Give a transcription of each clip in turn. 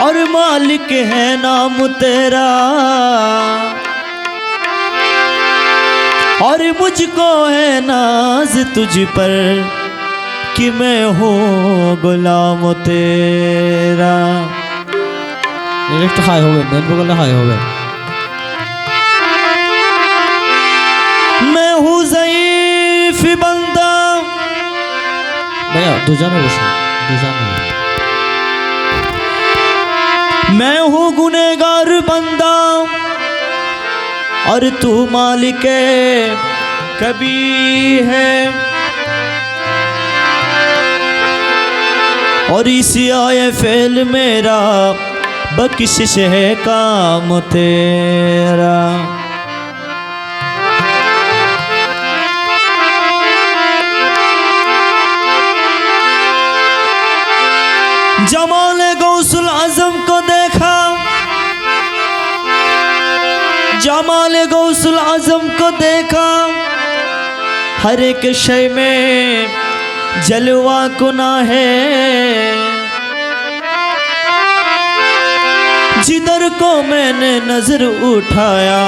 और मालिक है नाम तेरा, और मुझको है नाज तुझ पर कि मैं हूँ गुलाम तेरा। একটু হাই হবে, মেন বললে হাই হবে। मैं हूँ ज़ईफ़ बंदा, ভাইয়া দুজনে বসুন, দুজনে। मैं हूँ गुनहगार बंदा और तू मालिक कभी है, और इसी आए फेल मेरा बख्शिश है काम तेरा। जमाल गौसुल आजम को देखा, जमाल गौसुल आजम को देखा, हर एक शय में जलवा कुना है। जिधर को मैंने नजर उठाया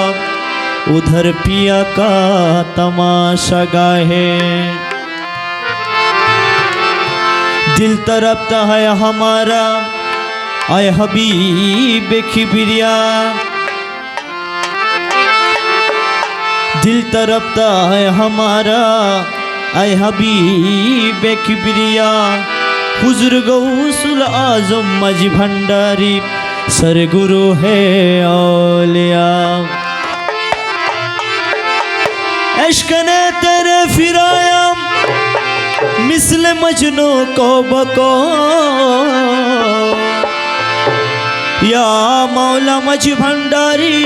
उधर पिया का तमाशा गाहे। दिल तरफता है हमारा आए हबीब किबरिया, दिल तरफता है हमारा आए हबीब किबरिया। हुजूर गौसुल आजम मज भंडारी सरगुरु है औलिया। इश्क ने तेरे फिराया मिसल मजनू को बको, या मौला मज भंडारी,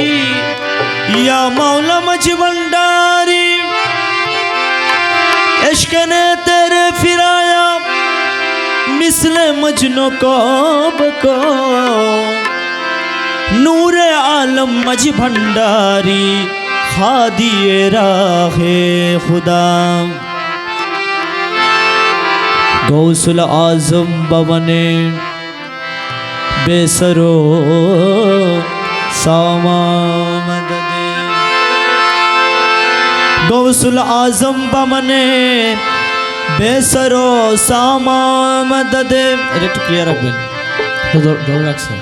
या मौला मज भंडारी। इश्क ने तेरे फिराया मिसल मजनू को बको, नूर आलम मज भंडारी हादिए राहे खुदा। गौसुल आजम बवने बेसरो सामा मददे, गौसुल आजम बवने बेसरो सामा मददे। এটা একটু ক্লিয়ার রাখবেন, জোর রাখছেন।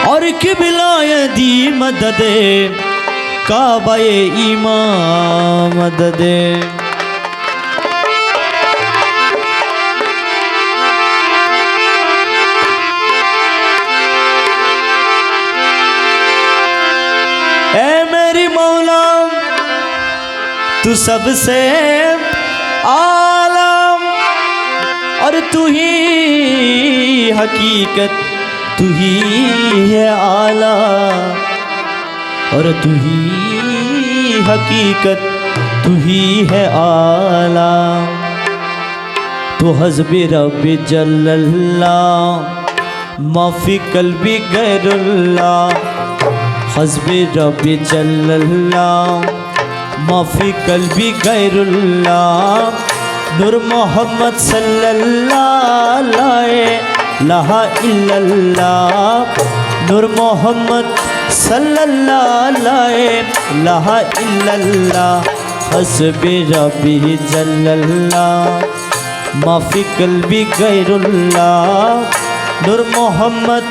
और किबलाए दी मददे काबाए इमाम मददे। ए मेरी मौला तू सबसे आलम, और तू ही हकीकत, तू ही है आला, और तू ही हकीकत, तू ही है आला। तो हज़्बे रब्बी जल्लल्लाह माफ़ी कल्बी गैरुल्लाह, हज़्बे रब्बी जल्लल्लाह माफ़ी कल्बी गैरुल्लाह। नूर मोहम्मद सल्लल्लाहु लहा इल्लल्लाह, नूर मोहम्मद सल्लल्लाहु लहा इल्लल्लाह। हस्बी रब्बी जल्लल्लाह माफ़ी कल्बी गैरुल्लाह, नूर मोहम्मद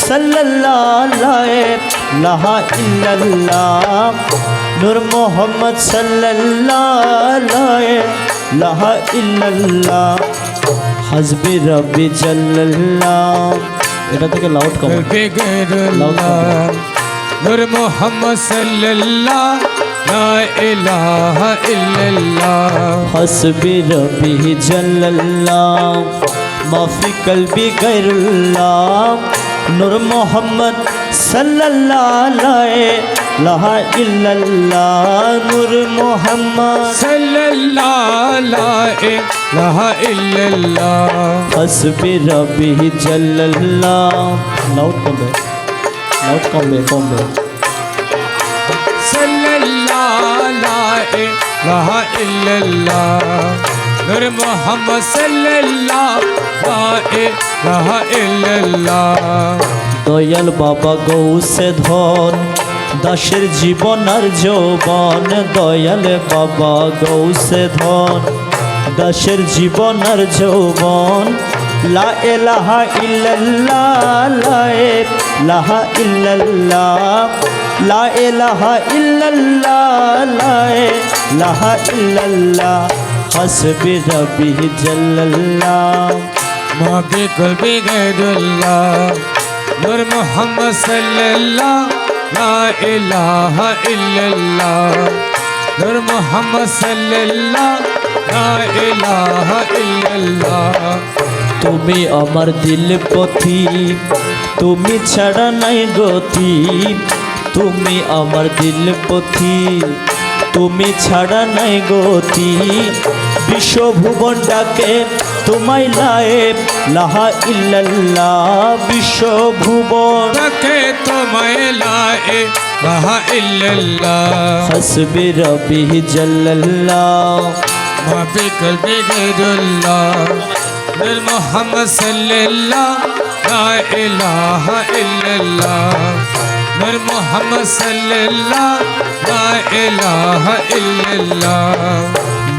सल्लल्लाहु लहा इल्लल्लाह, नूर मोहम्मद सल्लल्लाहु लहा इल्लल्लाह। हज़्बे रब्बी जल्लल्लाह, এটা থেকে লাউড কম, নূর মোহাম্মদ সাল্লাল্লাহু লা ইলাহা ইল্লাল্লাহ। हस्बी रब्बी जल्लल्लाह माफ़ी कल्बी गैरुल्लाह, नूर मोहम्मद सल्लल्लाहु লাহা ইল্লাল্লাহ নূর মোহাম্মদ সাল্লাল্লাহু লা ইলাহা ইল্লাল্লাহ হাসবি রব্বি জাল্লাল্লাহ লাউড কমবে সাল্লাল্লাহু লা ইলাহা ইল্লাল্লাহ নূর মোহাম্মদ সাল্লাল্লাহু লা ইলাহা ইল্লাল্লাহ দয়াল বাবা গৌসে ধন দাসের জীবন আর যৌবন দয়াল বাবা গৌসে ধন দাসের জীবন আর যৌবন লা ইলাহা ইল্লাল্লাহ লা ইলাহা ইল্লাল্লাহ লা ইলাহা ইল্লাল্লাহ লা ইলাহা ইল্লাল্লাহ হাসবি রব্বি জাল্লাল্লাহ মাবি কলবি গায়রুল্লাহ নূর মোহাম্মদ সাল্লাল্লাহু লা ইলাহা ইল্লাল্লাহ নূর মোহাম্মদ সাল্লাল্লাহু লা ইলাহা ইল্লাল্লাহ তুমি আমার দিল পথি তুমি ছাড়া নাই গতি তুমি আমার দিল পথি তুমি ছাড়া নাই গতি বিশ্বভুবন ডাকে তোমায় লাহা ইল্লাল্লাহ বিশ্বভুবন ডাকে তোমায় লা ইলাহা ইল্লাল্লাহ হাসবি রব্বি জাল্লাল্লাহ মাবি কলবি গায়রুল্লাহ নূর মোহাম্মদ সাল্লাল্লাহু লা ইলাহা ইল্লাল্লাহ নূর মোহাম্মদ সাল্লাল্লাহু লা ইলাহা ইল্লাল্লাহ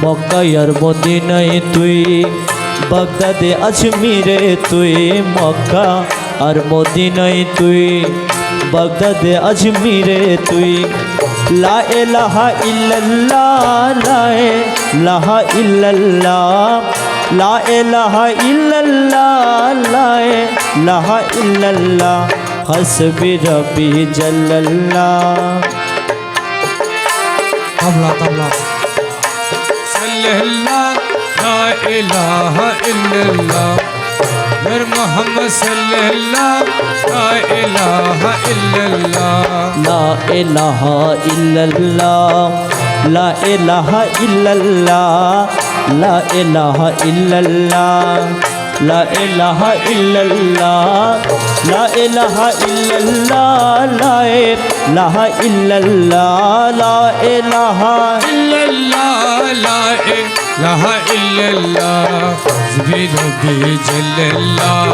মক্কার মদিনায় তুই বাগদাদে আজমিরে তুই মক্কা আর মদিনায় তুই বাগদাদে আজমিরে তুই লা ইলাহা ইল্লাল্লাহ লা ইলাহা ইল্লাল্লাহ লা ইলাহা ইল্লাল্লাহ লা ইলাহা ইল্লাল্লাহ হাসবি রব্বি জাল্লাল্লাহ তাবলা সাল্লাল্লাহু লা ইলাহা ইল্লাল্লাহ নূর মোহাম্মদ সাল্লাল্লাহু লা ইলাহা ইল্লাল্লাহ লা ইলাহা ইল্লাল্লাহ লা ইলাহা ইল্লাল্লাহ লা ইলাহা ইল্লাল্লাহ লা ইলাহা ইল্লাল্লাহ লা ইলাহা ইল্লাল্লাহ লা ইলাহা ইল্লাল্লাহ লা ইলাহা ইল্লাল্লাহ লা ইলাহা ইল্লাল্লাহ হাসবি রব্বি জাল্লাল্লাহ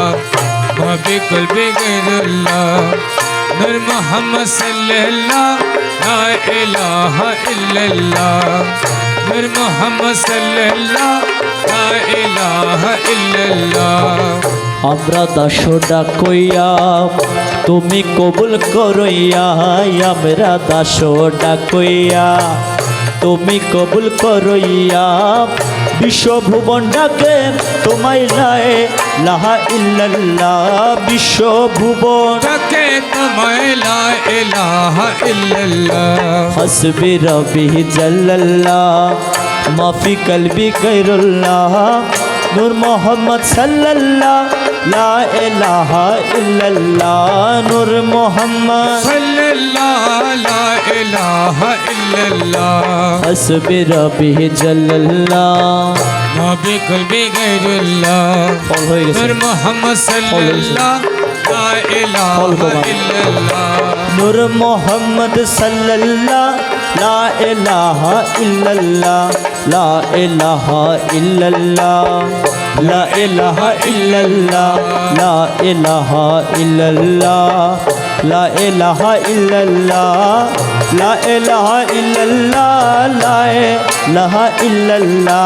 মাবি কলবি গায়রুল্লাহ নূর মোহাম্মদ সাল্লাল্লাহু লা ইলাহা ইল্লাল্লাহ নূর মোহাম্মদ সাল্লাল্লাহু লা ইলাহা ইল্লাল্লাহ আমরা দাসোডা কইয়া তুমি কবুল করইয়া আমরা দাসোডা কইয়া তুমি কবুল করইয়া বিশ্বভুবন ডাকে তোমায় লা ইলাহা ইল্লাল্লাহ বিশ্বভুবন ডাকে তোমায় লা ইলাহা ইল্লাল্লাহ হাসবি রব্বি জাল্লাল্লাহ মাফি কলবি গায়রুল্লাহ নূর মোহাম্মদ সাল্লাল্লাহ লা ইলাহা ইল্লাল্লাহ নূর মোহাম্মদ সাল্লাল্লাহু লা ইলাহা ইল্লাল্লাহ হাসবি রব্বি জাল্লাল্লাহ মাবি কলবি গায়রুল্লাহ ফল হয়ে গেছে নূর মোহাম্মদ সাল্লাল্লাহু লা ইলাহা ইল্লাল্লাহ নূর মোহাম্মদ সাল্লাল্লাহ লা ইলাহা ইল্লাল্লাহ লা ইলাহা ইল্লাল্লাহ লা ইলাহা ইল্লাল্লাহ লা ইলাহা ইল্লাল্লাহ লা ইলাহা ইল্লাল্লাহ লা ইলাহা ইল্লাল্লাহ লা ইলাহা ইল্লাল্লাহ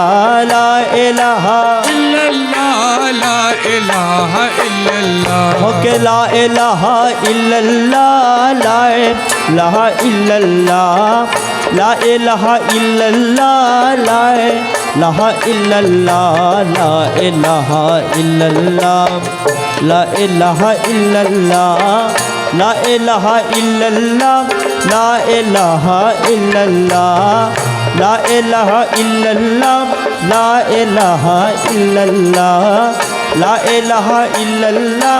লা ইলাহা ইল্লাল্লাহ লা ইলাহা ইল্লাল্লাহ ওকে লা ইলাহা ইল্লাল্লাহ লা ইলাহা ইল্লাল্লাহ লা ইলাহা ইল্লাল্লাহ লা ইলাহা ইল্লাল্লাহ লা ইলাহা ইল্লাল্লাহ লা ইলাহা ইল্লাল্লাহ লা ইলাহা ইল্লাল্লাহ লা ইলাহা ইল্লাল্লাহ লা ইলাহা ইল্লাল্লাহ লা ইলাহা ইল্লাল্লাহ লা ইলাহা ইল্লাল্লাহ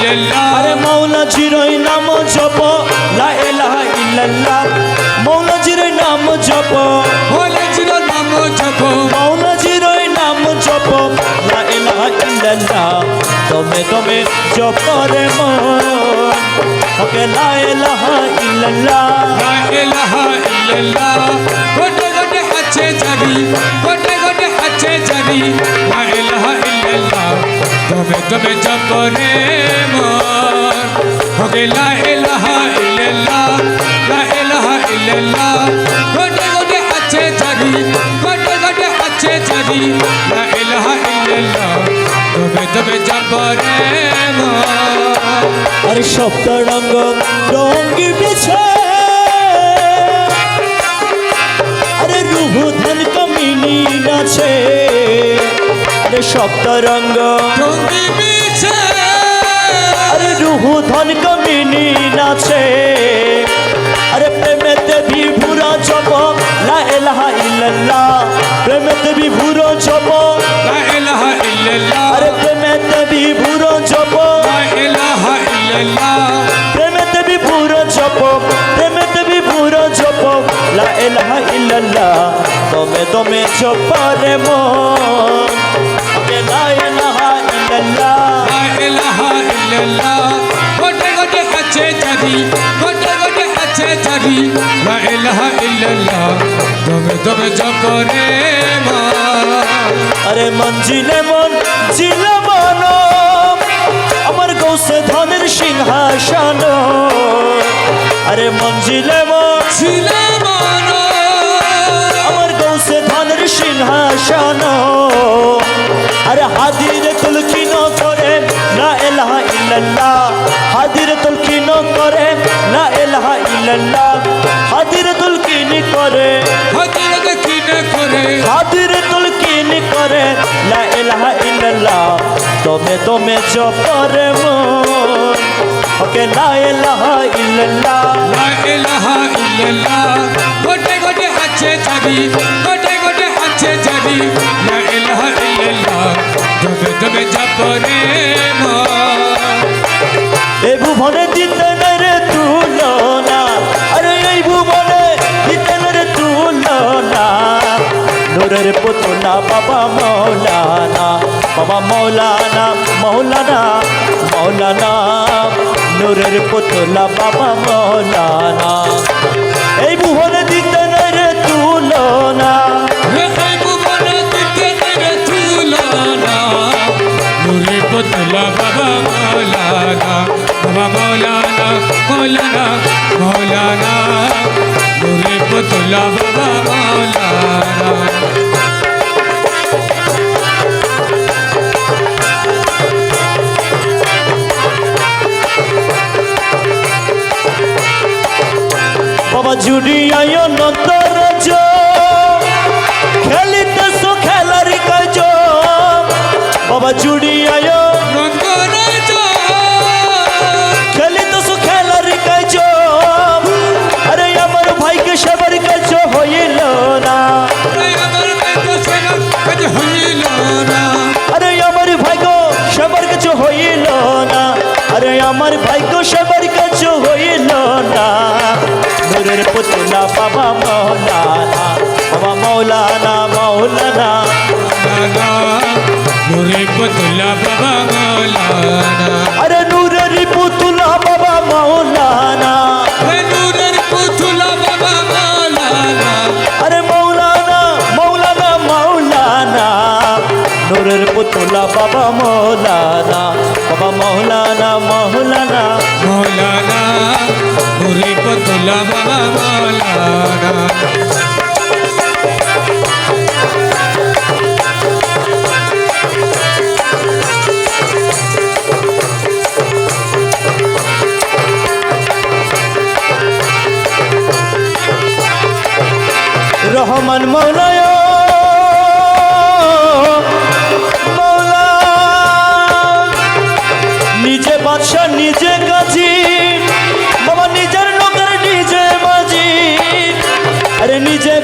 ইল্লাল্লাহ আরে মৌলা জিরোই নাম জপ লা ইলাহা ইল্লাল্লাহ মৌলা জিরোই নাম জপ মৌলা জির নাম জপ মৌলা জিরোই নাম জপ লা ইলাহা ইল্লাল্লাহ তুমি তুমি জপ রে মন ওকে লা ইলাহা ইল্লাল্লাহ লা ইলাহা ইল্লাল্লাহ গোটে গোটে আছে জারি গোটে গোটে আছে জারি লা ইলাহা ইল্লাল্লাহ তুমি জপ রে মন ওকে লা ইলাহা ইল্লাল্লাহ লা ইলাহা ইল্লাল্লাহ গোটে গোটে আছে জারি গোটে গোটে আছে জারি লা ইলাহা ইল্লাল্লাহ তুমি জপ রে মন আরে সপ্তরঙ্গ রঙ্গি বিছে আরে রূপ ধন কমিনি নাচে আরে সপ্তরঙ্গ রঙ্গি বিছে আরে রূপ ধন কমিনি নাচে আরে প্রেমেতে বিভুরা জপ লা ইলাহা ইল্লাল্লাহ প্রেমেতে বিভুরা জপ লা ইলাহা ইল্লাল্লাহ আরে প্রেমেতে বিভুরা জপ লা ইলাহা ইল্লাল্লাহ প্রেমেতে বিভুরা জপ প্রেমেতে বিভুরা জপ লা ইলাহা ইল্লাল্লাহ তুমি তুমি জপ রে মন আমি লা ইলাহা ইল্লাল্লাহ লা ইলাহা ইল্লাল্লাহ গোটে গোটে আছে জারি গোটে গোটে আছে জারি লা ইলাহা ইল্লাল্লাহ তুমি জপ রে মন আরে মঞ্জিলে মন জিলে মন আমার গৌসে ধনের সিংহাসন আরে মঞ্জিলে মন ছিলে মন আমার গৌসে ধনের সিংহাসন আরে হাদির তুলকিন করে লা ইলাহা ইল্লাল্লাহ হাদির তুলকিন করে লা ইলাহা ইল্লাল্লাহ হাদির তুলকিন করে হাজির দেখিনে করে হাদির তুলকিন করে লা ইলাহা ইল্লাল্লাহ তুমি তুমি জপ রে মন ওকে লা ইলাহা ইল্লাল্লাহ লা ইলাহা ইল্লাল্লাহ গোটে গোটে আছে জারি গোটে গোটে আছে জারি লা ইলাহা ইল্লাল্লাহ তুমি জপ রে মন এই ভুবনে দিতে না রে তুলনা আরে এই ভুবনে দিতে না রে তুলনা নূরের পুতলা বাবা মৌলানা মৌলানা মৌলানা নূরের পুতলা বাবা মৌলানা এই ভুবনে দিতে না রে তুলনা এই ভুবনে দিতে রে তুলনা নূরে পুতলা বাবা মৌলানা মৌলানা নূরে পুতলা বাবা মৌলানা বাবা জুড়ি আয় নতর খেলিতে সো খেলার কাজ বাবা জুড়ি আয় রঙ্গরাজ খেলিতে সো খেলার কাজ আরে আমার ভাইকে সবার কাজ হইল না আমার কাছে সেরা কাজ হইল না আরে আমার ভাইগো সবার কাজ হইল না আরে আমার ভাইগো সবার কাজ হইল না নূরের পুতলা বাবা মৌলানা নূরে পুতলা বাবা মৌলানা আরে নূরের পুতলা বাবা মৌলানা নূরের পুতলা বাবা মৌলানা আরে মৌলানা নূরের পুতলা বাবা মৌলানা মৌলানা নূরে পুতলা বাবা মৌলানা রহমান মৌলায় মৌলা নিজে বাদশা নিজে গাজী বাবা নিজের লোকের নিজে বাজি আরে নিজে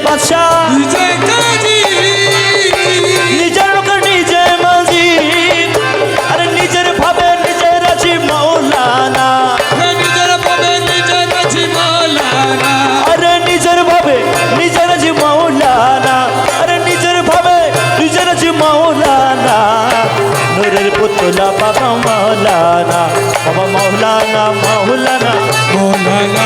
মৌলানা নূরের পুতুলা বাবা মৌলানা বাবা মৌলানা মৌলানা মৌলানা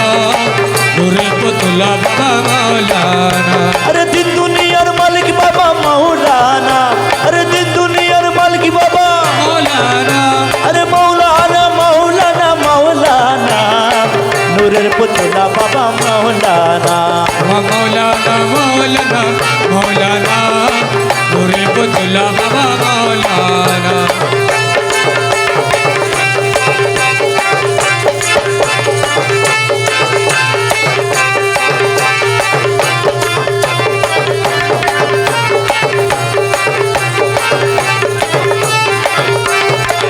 নূরে পুতুলা বাবা মৌলানা अरे दिन दुनियार मालिक बाबा मौलाना अरे दिन दुनियार मालिक बाबा मौलाना अरे मौलाना मौलाना मौलाना नूरेर पुतला बाबा मौलाना मौलाना मौलाना मौलाना नूरे पुतला बाबा मौलाना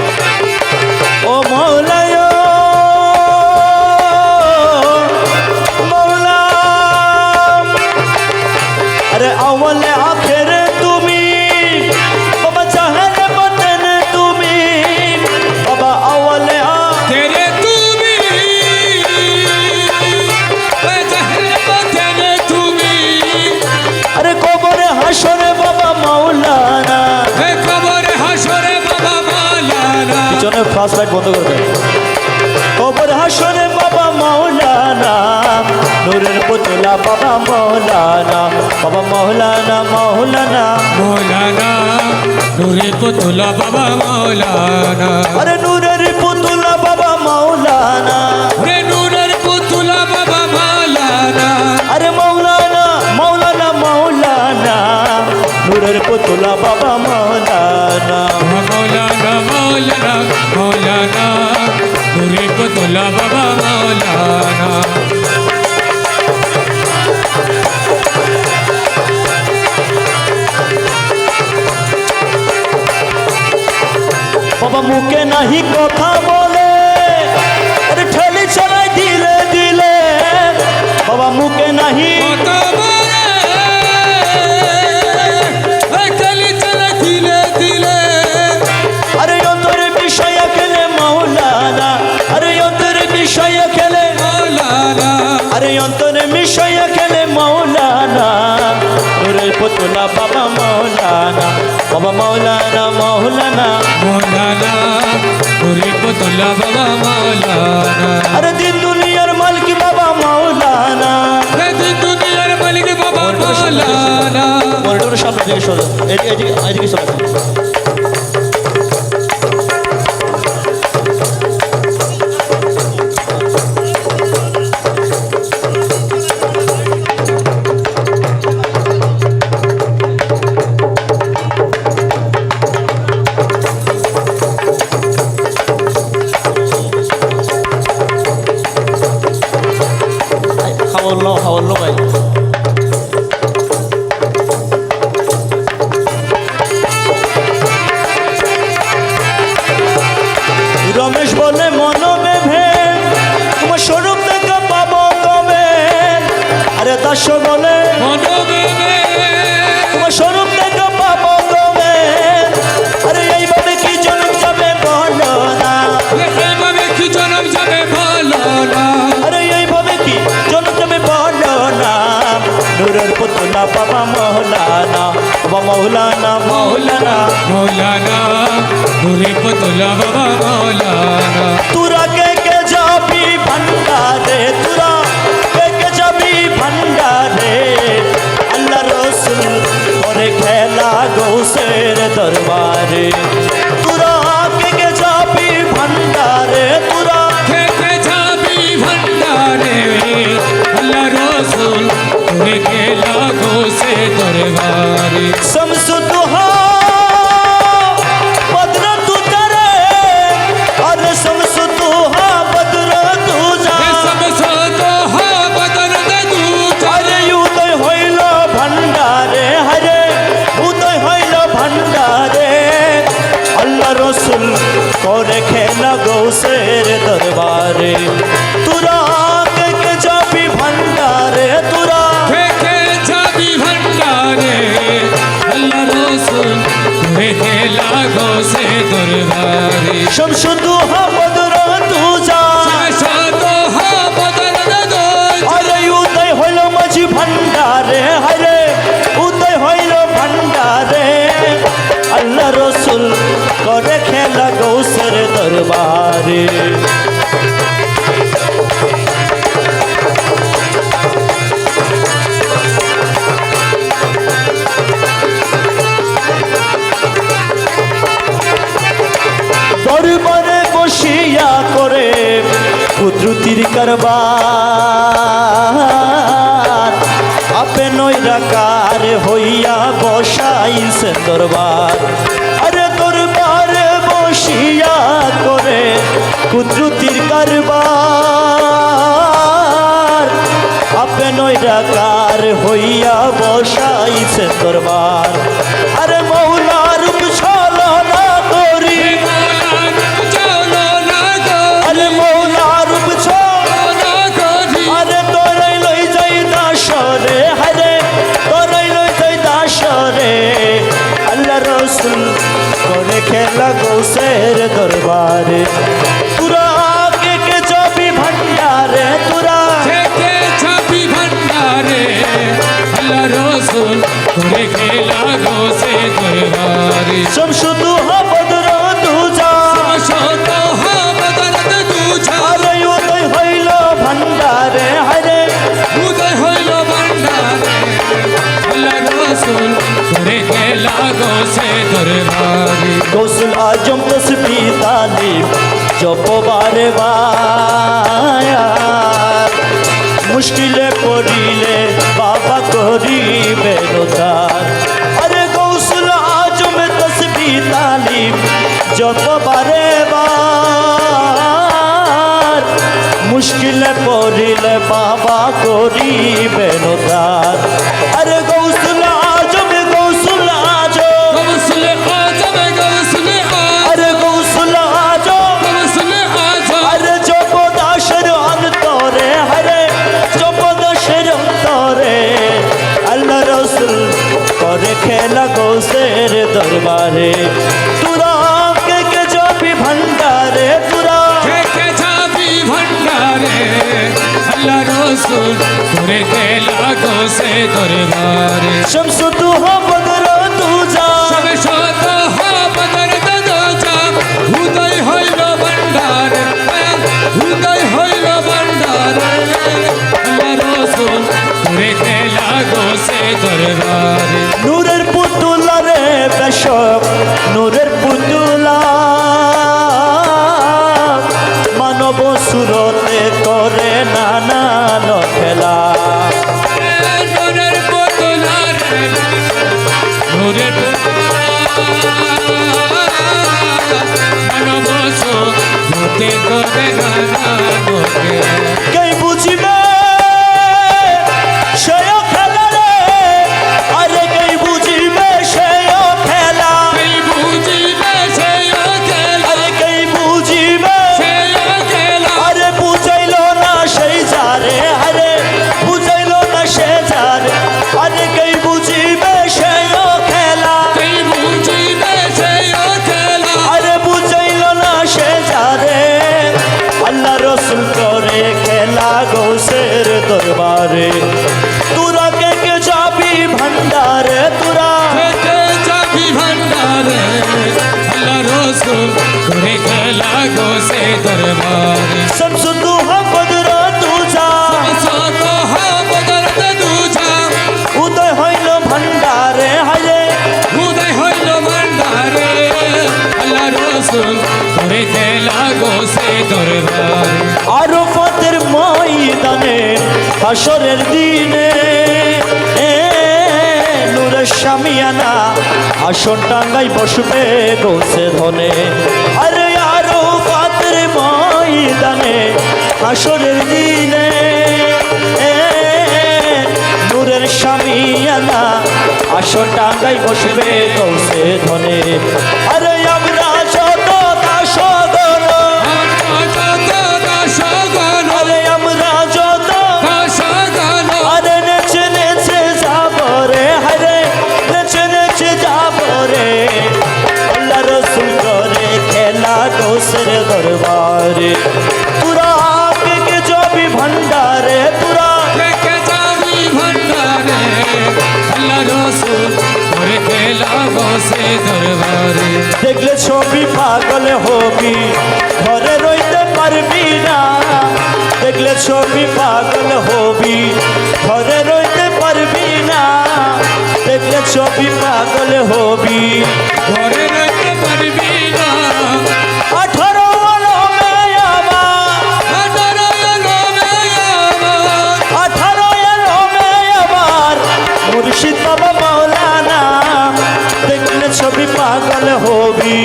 ओ मौलायो मौला अरे अव्वल आखिर तुम्ही बाबा चाहत बदन तुम्ही बाबा अव्वल तेरे तू भी तेरे तू भी अरे कबर हाशरे बाबा मौलाना खबर हाशरे बाबा मौलाना পিছনে ফার্স্ট লাইট বন্ধ করে দেন কবর হাসরে বাবা মৌলানা নূরের পুতলা বাবা মৌলানা বাবা মৌলানা মৌলানা मौलाना नूरे पुतला बाबा मौलाना अरे नूरेर पुतला बाबा मौलाना रे नूरे पुतला बाबा मौलाना अरे मौलाना मौलाना मौलाना नूरेर पुतला बाबा मौलाना मौलाना मौलाना मौलाना नूरे पुतला बाबा मौलाना बाबा मुखे नहीं कथा बोले अरे ठेली चलाई दिले दिले बाबा मुखे नहीं चली चल दिले दिले अरे अंतर विषय खेले मौलाना अरे अंतर विषय खेले मौलाना अरे अंतर विषय खेले मौलाना नूरे पुतला बाबा मौलाना बाबा मौलाना मौलाना मौलाना नूरे पुतला बाबा मौलाना अरे दिन दुनियार मालिक बाबा मौलाना दुनियार मालिक बाबा मौलाना মনিটরের সামনে দিকে সরো এদিকে সরো খাওয়ার লো ভাই রমেশ বলে মনবে ভেদ তোমার স্বরূপ থেকে পাবো কবে আরে দাস বলে তোমার স্বরূপ থেকে পাবো কবে আরে এইভাবে কি জনম যাবে বলো না কি জনম যাবে ভালো না আরে এইভাবে কি জনম যাবে বলো না নূরের পুতলা বাবা মৌলানা বাবা মৌলানা মৌলানা मौलाना नूरे पुतला बाबा मौलाना तुरा के जाबी भंडारे तुरा के जाबी भंडारे अल्लाह रसूल और खेला गौसेर दरबारे तुरा के जाबी भंडारे तुरा के जाबी भंडारे अल्लाह रसूल तुरे के लागो से दरबारे शमसुद्दोहा बद्र तू करे और शमसुद्दोहा बद्र तू जा सब तो हा बदन दे दूजा अरे उदय हईल भंडारे हरे उदय हईल भंडारे अल्लाह रसूल करे खेला गौसेर दरबारे तुरा के जाबी भंडारे तुरा के जाबी भंडारे अल्लाह रसूल तुरे के लागो से दरबारे शमसुद्दोहा बद्र तू जा तो हा बदन दे दूजा अरे उदय हईल माझी भंडारे हरे उदय हईल भंडारे अल्लाह রসুল করে খেলা গৌসের দরবারে দরবারে বসিয়া করে কুদরতির কারবার আপে নৈরাকার হইয়া বসাইছেন দরবার আরে দরবারে বসিয়া করে কুদরতির কারবার আপে নৈরাকার হইয়া বসাইছেন দরবার আরে মৌলার ছলনা করি আরে মৌলার ছলনা করি আরে তোরাই লই যাই দাসরে হারে তোরাই লই যাই দাসরে আল্লাহ রসুল করে খেলা গৌসের দরবারে তুরা কে কে যাবি ভান্ডারে তুরা থেকে ছাপি ভান্ডারে আল্লাহ রসুল করে খেলা গোসে দরবারে শমশুদু বদর দুজা শত হবদরদ দুজা আরে উদয় হইল ভান্ডারে হারে উদয় হইল ভান্ডারে আল্লাহ রসুল করে খেলা গোসে দরবারে গৌসুল আজম তসবি তালিম জপবারে বায়ার মুশকিলে পড়িলে বাবা করিবে উদ্ধার আরে গৌসুল আজম তসবি তালিম জপবারে বার মুশকিলে পড়িলে বাবা করিবে উদ্ধার আরে গৌসুল আজম গৌসুল আজম গৌসুল আজম গৌসুল আরে গৌসুল আজম গৌসুল আজম আরে জপদাসের অন্তরে হরে জপদাসের অন্তরে আল্লাহ রসুল করে খেলা গৌসের দরবারে তুরা কে কে যাবি ভান্ডারে তুরা থেকে ছাপি ভান্ডারে আল্লাহ রসুল করে খেলা গোসে দরবারে শমসুদু বদর দুজা সবে শত হবদরদ দুজা উদয় হইল ভান্ডারে উদয় হইল ভান্ডারে আল্লাহ রসুল করে খেলা গোসে দরবারে নূরের পুতুলা রে বেশক নূরের পুতুলা মানব সুরতে করে নানান খেলা নূরের পুতুলা রে নূরের মানব সুরতে করে নানান খেলা কে বুঝিবে সেও খেলা রে আরে কে বুঝিবে সেও খেলা এই বুঝিবে সেই খেলা আরে কে বুঝিবে সেই খেলা আরে বুঝাইল না সেই যারে আরে বুঝাইল না সে যারে আরে কে বুঝিবে সেও খেলা এই বুঝিবে সেই খেলা আরে বুঝাইল না সে যারে আল্লাহ রসুল করে খেলা গৌসের দরবারে তুরা কে কে যাবি ভান্ডারে তুরা থেকে যাবি ভান্ডারে আল্লাহ রসুল করে খেলা গোসে দরবারে শমসুদু বদর দুজা শত হবদরদ দুজা উদয় হইল ভান্ডারে হায় উদয় হইল ভান্ডারে আল্লাহ রসুল করে খেলা গোসে দরবারে আরফাতের ময়দানে হাসরের দিনে নূরের শামিয়ানা আসন টাঙ্গাই বসবে গৌসে ধনে আরে আরফাতের ময়দানে হাসরের দিনে নূরের শামিয়ানা আসন টাঙ্গাই বসবে গৌসে ধনে আরে আমরা যত দাসগণ আরে আমরা যত আরে নেচে নেচে যাব রে হরে নেচে নেচে যাব রে আল্লাহ রসুল করে খেলা গৌসের দরবারে তুরা কে কে যাবি ভান্ডারে তুরা থেকে যাবি ভান্ডারে আল্লাহ রসুল করে খেলা গোসে দরবারে দেখলে ছবি পাগল হবি ঘরে রইতে পারবি না দেখলে ছবি পাগল হবি ঘরে রইতে পারবি না দেখলে ছবি পাগল হবি ঘরে রইতে পারবি না 18 আলমে আমার 18 আলমে আমার মুর্শিদ বাবা মাওলানা দেখলে ছবি পাগল হবি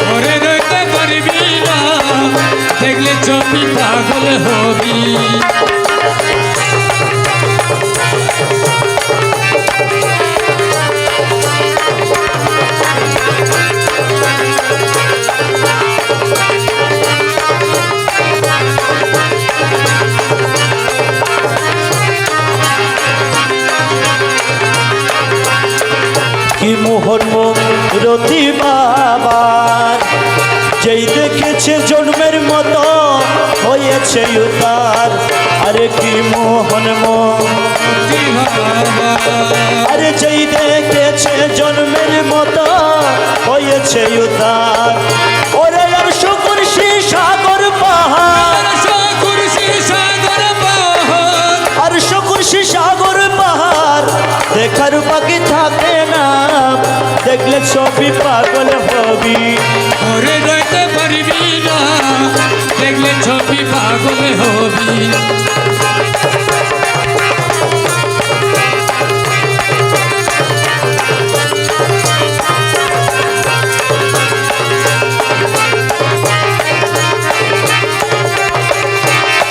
ঘরে রইতে পারবি না দেখলে ছবি পাগল হবি কি মোহন রতি বাবার যেই দেখেছে জন্মের মতো হয়েছে উতার আরে কি মোহন আরে যেই দেখেছে জন্মের মতো হয়েছে উতার ওরে আর শুকুর সাগর পাহাড় আর শুকুর সাগর পাহাড় দেখার বাকি থাকে না দেখলে ছবি পাগল হবি ঘরে রইতে পারবি না দেখলে ছবি পাগল হবি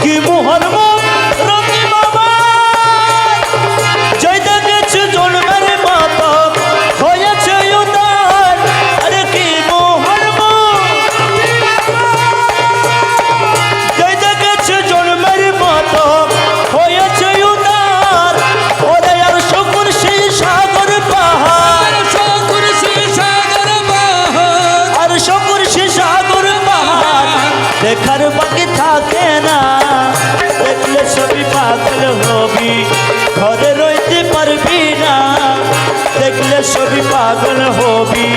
কি মোহন রতি বাবা জয় দেখেছে জন্মের মতো হয়েছে উদার আরে কি মোহন জয় দেখেছে জন্মের মতো হয়েছে উদার ওরে আর শুকুর সাগর পাহাড় আর শুকুর সাগর পাহাড় দেখার বাকি থাকে না দেখলে ছবি পাগল হবি ঘরে রইতে পারবি না দেখলে ছবি পাগল হবি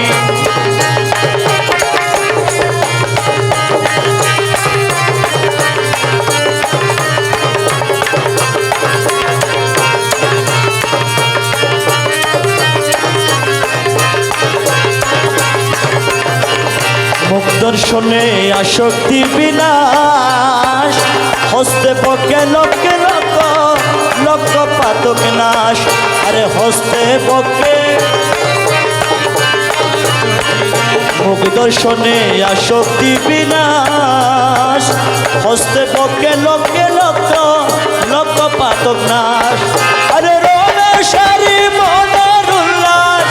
মুখ দর্শনে আসক্তি বিনাশ হস্তে পক্ষে লক্ষ্যে লক্ষ পাতক নাশ আরে হস্তে পক্ষে মুখ দর্শনে আসক্তি বিনাশ হস্তে পক্ষে লক্ষ্যে লক্ষ পাতক নাশ আরে রমেশারি মনের উল্লাস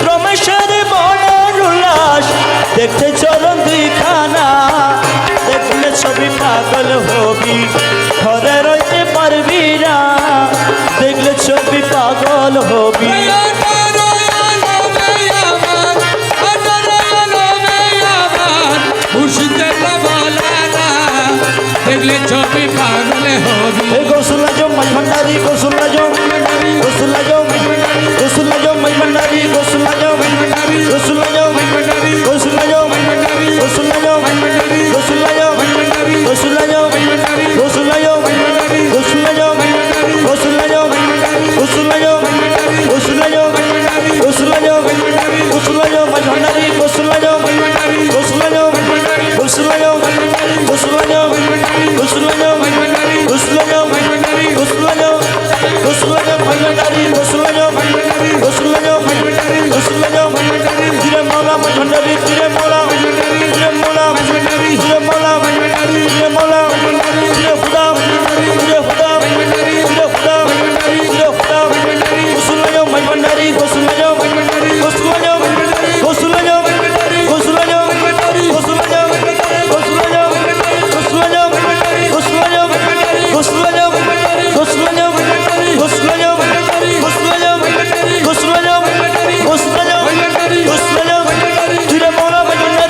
রমেশের মনের উল্লাস দেখতে চরণ দুইখানা দেখলে ছবি পাগল হবি ঘরে রইতে পারবি না দেখলে ছবি পাগল হবি দেখলে ছবি পাগল হবি গোসুল্লা জম ভণ্ডারি গোসুল্লা জম গোসুল্লা জম গোসুল্লা জম ভণ্ডারি গোসুল্লা জম গোসুল্লা জম গোসুল্লা জম গোসুল্লা জম গোসুল্লা জম গোসুল্লা জম গোসুল্লা জম গোসুল্লা জম গোসুল্লা জম গোসুল্লা জম গোসুল্লা জম গোসুল্লা জম গোসুল্লা জম ভণ্ডারি গোসুল্লা জম গোসুল্লা জম গোসুল্লা জম গোসুল্লা জম গোসুল্লা জম গোসুল্লা জম গোসুল্লা জম গোসুল্লা জম ভণ্ডারি গোসুল্লা জম গোসুল্লা জম গোসুল্লা জম জিরে মৌলা ভণ্ডারি জিরে মৌলা জিরে মৌলা জিরে মৌলা জিরে মৌলা জিরে খুদা জিরে খুদা জিরে খুদা জিরে খুদা গোসুল্লা জম ভণ্ডারি গোসুল্লা জম গোসুল্লা জম গোসুল্লা জম গোসুল্লা জম গোসুল্লা জম গোসুল্লা জম গোসুল্লা জম গোসুল্লা জম গোসুল্লা জম গোসুল্লা জম গোসুল্লা জম গোসুল্লা জম গোসুল্লা জম গোসুল্লা জম গোসুল্লা জম জিরে মৌলা ভণ্ডারি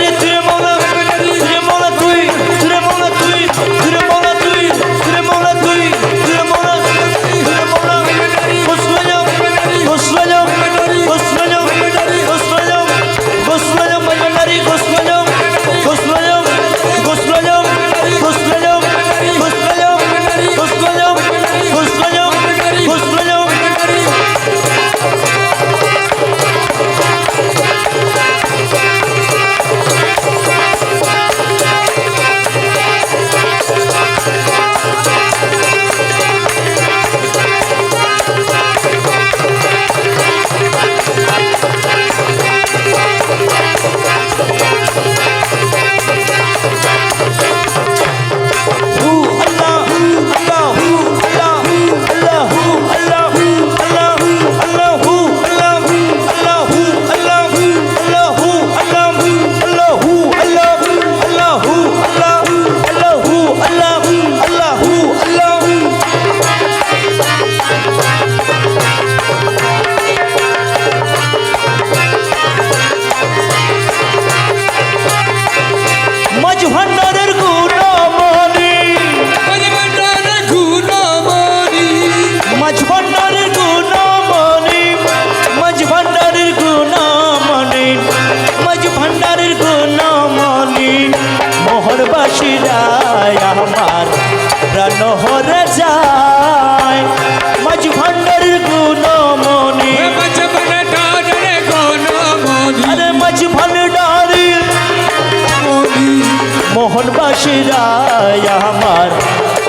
বাসিরায় আমার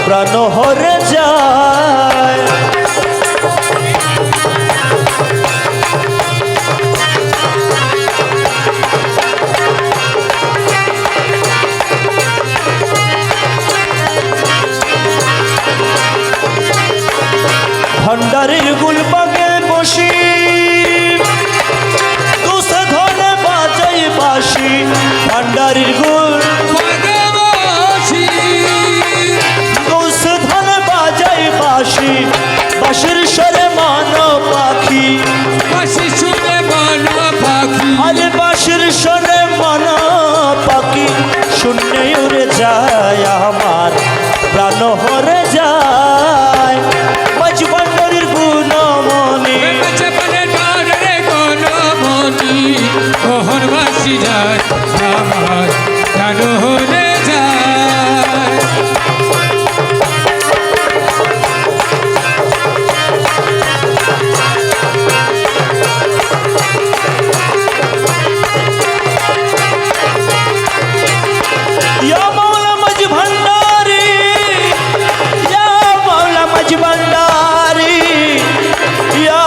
প্রাণ হরে যায় ভান্ডারের গুলবাগে বসি দুসে ধরে বাজাই বাসি ভান্ডারের গুল বাগবাসী দুসে ধরে বাজাই বাসি বাঁশির স্বরে মানো পাখি বাসি শুনে মন পাখি আরে বাঁশির স্বরে মানো পাখি শূন্যে উড়ে যায় আমার প্রাণ হরে যায় মাঝ ভান্ডারের গুণমণি বেঁচে বলে ডারে কোন মনি মোহন বাসি যায় আমার প্রাণ হরে যায় या मौला मज भंडारी या मौला मज भंडारी या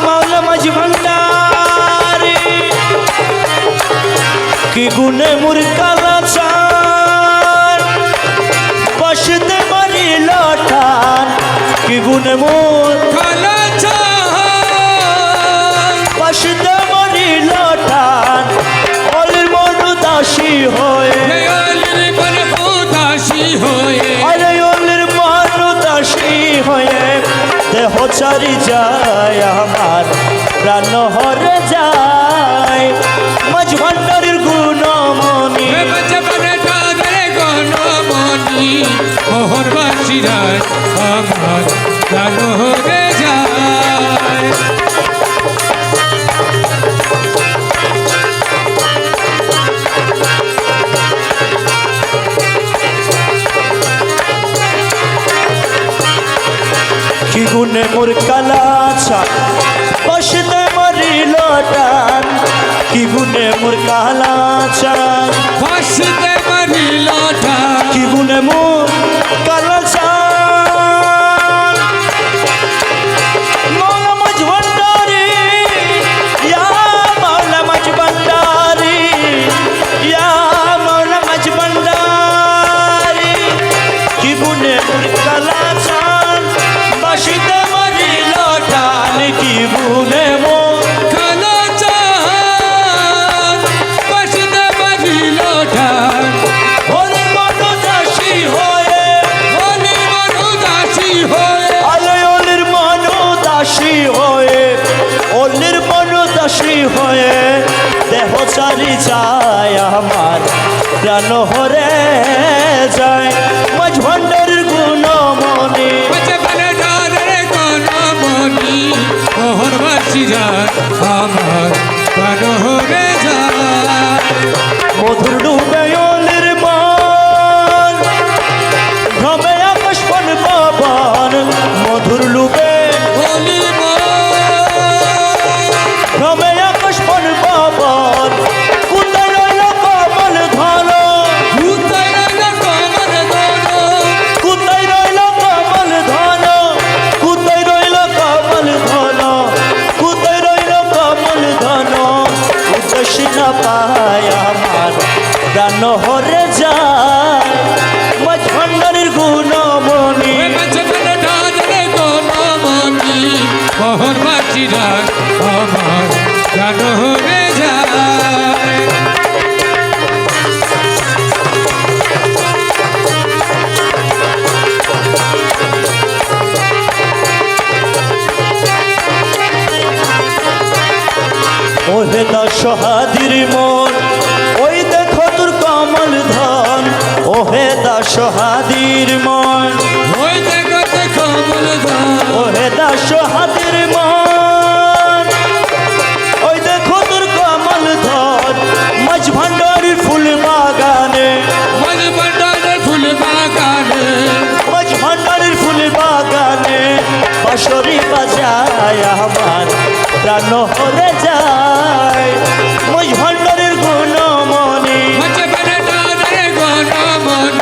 मौला मज भंडारी कि गुने मुरकाला चान बसते मरी लठान कि गुने मुर কালা চাঁদ बसते मरी लठान ओलिर मनु दासी होए দেয়ালের বলে উদাসী হয়ে আরে ওলির মনু দাসী হয়ে দেহ চারি যায় আমার প্রাণ হরে যায় মাঝ ভান্ডারের গুণমণি বেঁচে বলে ডারে কোন মনি মোহন বাসি যায় আমার প্রাণ হরে যায় কি গুণে মোর কালাছা বসতে মরিল টান কি গুণে মোর কালাছা বাসিতে মারিল ঠান কি গুণে মোর কালাছা মৌলা মাঝ ভান্ডারি ইয়া মৌলা মাঝ ভান্ডারি ইয়া মৌলা মাঝ ভান্ডারি কি গুণে মোর কালাছা বাসিতে মরিল টান কি গুণে মোর কালা চাঁদ বাসিতে মারিল ঠান ওরে মনু দাসী হয়ে হলি মনু দাসী হয়ে আলোয় ওলির মনু দাসী হয়ে ওলির মনু দাসী হয়ে দেহ চারি যায় আমার প্রাণ হরে যায় মাঝ ভান্ডারের গুণমণি বেঁচে বলে ডারে কোন মনি মোহন বাসি যায় আমার প্রাণ হরে যায় মধুর ডুবে ওলির মন ভ্রমে আকাশ বন পবন মধুর ডুবে হলি ভ্রমে আকাশ বন পবন কোথায় রইল কমল ধন ভূতাই রইল কমল দন কোথায় রইল কমল ধন কোথায় রইল কমল ধন কোথায় রইল কমল ধন উদ্দেশ্য না পায় আমার প্রাণ হরে যায় মাঝ ভান্ডারের গুণমণি বেঁচে বলে ডারে কোন মনি মোহন বাসি যায় আমার প্রাণ হরে যায় ওহে দাসহাদির মন ওই দেখো তোর কমল ধন ওহে দাসহাদির মন ওই দেখো কমল দন ওহে দাসহাদির মন ওই দেখো তোর কমল ধন মাঝ ভান্ডারের ফুল বাগানে মন বন্ডারে ফুল বাগানে মাঝ ভান্ডারের ফুল বাগানে বাঁশরি বাজায় আমার প্রাণ হরে যায় মাঝ ভান্ডারের গুণমণি বেঁচে বলে ডারে কোন মনি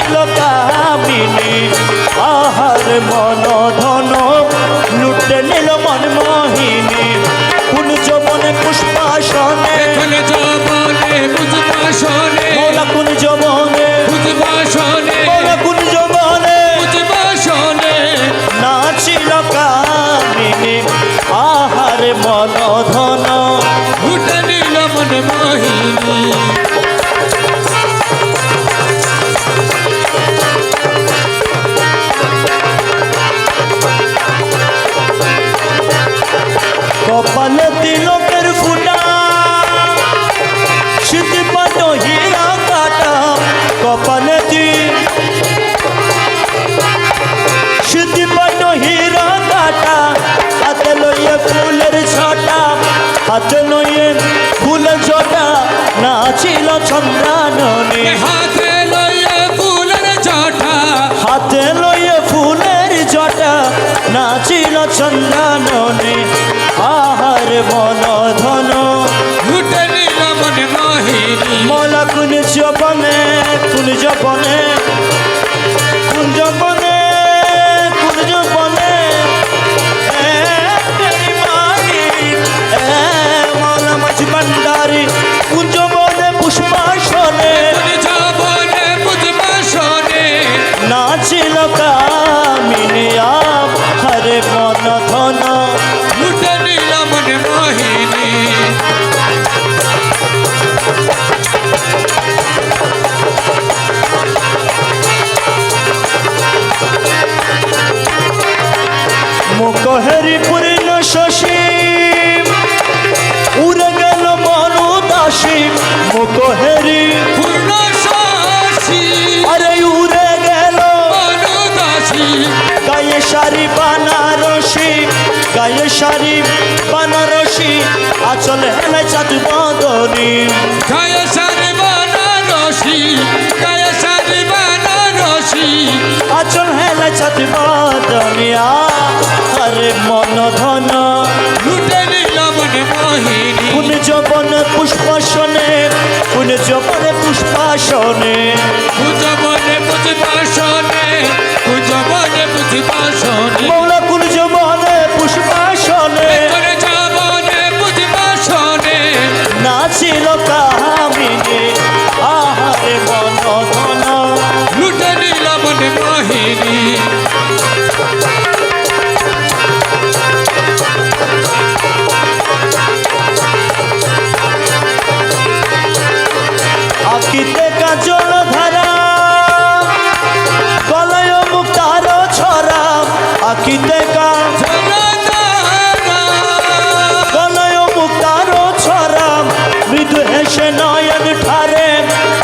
ছিল কামিনী আহার মন ধন লুটে নিল মন মোহিনী কোন যৌবনে পুষ্পাসনে কোন যৌবনে পুষ্পাসনে মৌলা কোন যৌবনে পুষ্পাসনে মৌলা কোন যৌবনে পুষ্পাসনে নাচিল কামিনী আহার মন ধন লুটে নিল মন মোহিনী কপালে তিলকের ফুটা সিদ্ধি পাট হীরা কাটা কপালে সিদ্ধি পাট হীরা কাটা হাতে লইয়ে ফুলের ছটা হাতে লইয়ে ফুলের ছটা নাচিল চন্দ্রাননে হাতে লইয়ে ফুলের জটা হাতে লইয়ে ফুলের জটা নাচিল চন্দ্রাননে আহার মন ধন লুটে নিল মন মোহিনী মৌলা কোন যৌবনে কোন যৌবনে কোন যৌবনে কোন যৌবনে তেরি মালিক মৌলা মাঝ ভান্ডারি কোন যৌবনে পুষ্পাসনে কোন যৌবনে পুষ্পাসনে নাচিল কামিনী আহার মন ধন লুটে নিল মন মোহিনী মুখহেরি পূর্ণ শশী উড়ে গেল মনু দাসী মুখহেরি পূর্ণ শশী আরে উড়ে গেল মনুদাসী গায়ে শাড়ি বানারসি গায়ে শাড়ি বানারসি আচল হেলে চাঁদ বদনী গায়ে সারি বানারসি গায়ে সারি বানারসি আচল হেলে চাঁদ বদনী আরে মন ধন লুটে নিল মন মোহিনী কোন যৌবন পুষ্পাসনে কোন যৌবনে পুষ্পাসনে যৌবনে পুষ্পাসনে যৌবনে পুষ্পাসনে মৌলা কোন যৌবনে পুষ্পাসনে কোন যৌবনে পুষ্পাসনে নাচিল কামিনী আহারে মন ধন লুটে নিল মন মোহিনী আকিতে কাজল ধারা গলয় মুক্তার ছড়া আকিতে গলয় মুক্তার ছড়া মৃদু হেসে নয়ন ঠারে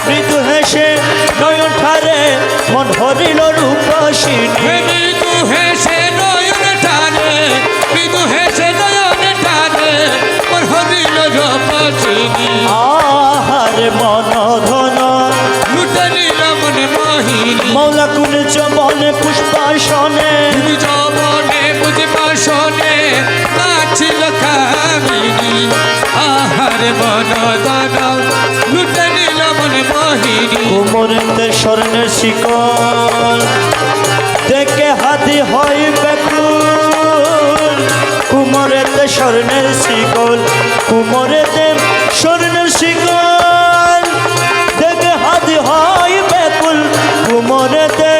মৃদু হেসে নয়ন ঠারে মন হরিল রূপসিনী মৃদু হেসে নয়ন টানে মৃদু হেসে নয়ন টানে মোর হরিল রূপসিনী আহারে মন ধন লুটে নিল মন মোহিনী মৌলা কোন যৌবনে পুষ্পাসনে যৌবনে পুষ্পাসনে নাচিল কামিনী আহার মন দন লুটে নিল মন মোহিনী কোমরেতে স্বর্ণের শিকল দেখে হাতি হয় বেকুল কুমরেতে স্বর্ণের শিকল কুমরেতে স্বর্ণের শিকল দেখে হাতি হয় বেকুল কুমরেতে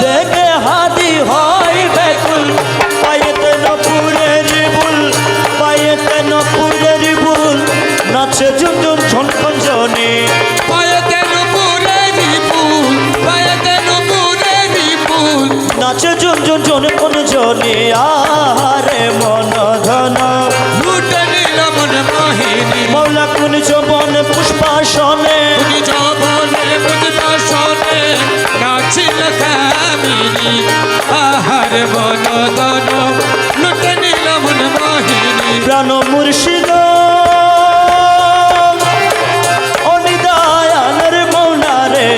দেখে হাতি হয় বেকুল পায়েতে নপুরের বুল পায়েতে নপুরের বুল নাচে ঝুমঝুম ঝনঝনি নাচে ঝুমঝুম ঝনঝনি আহারে মন ধন মৌলা কোন যৌবন পুষ্পাসনে আহার বন দন লুটে নিল মন মোহিনী প্রাণ মুর্শিদ অনিদায়ানের মৌলারে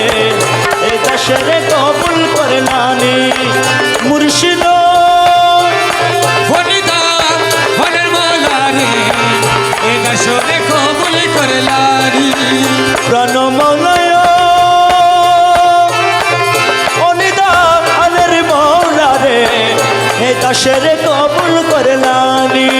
এ দেশের কবুল করে নানি মুর্শিদ হরিদার হরের মালারে এ দশরে কবুল করে লারি প্রাণ মৌলায় দাসের কবুল করলানি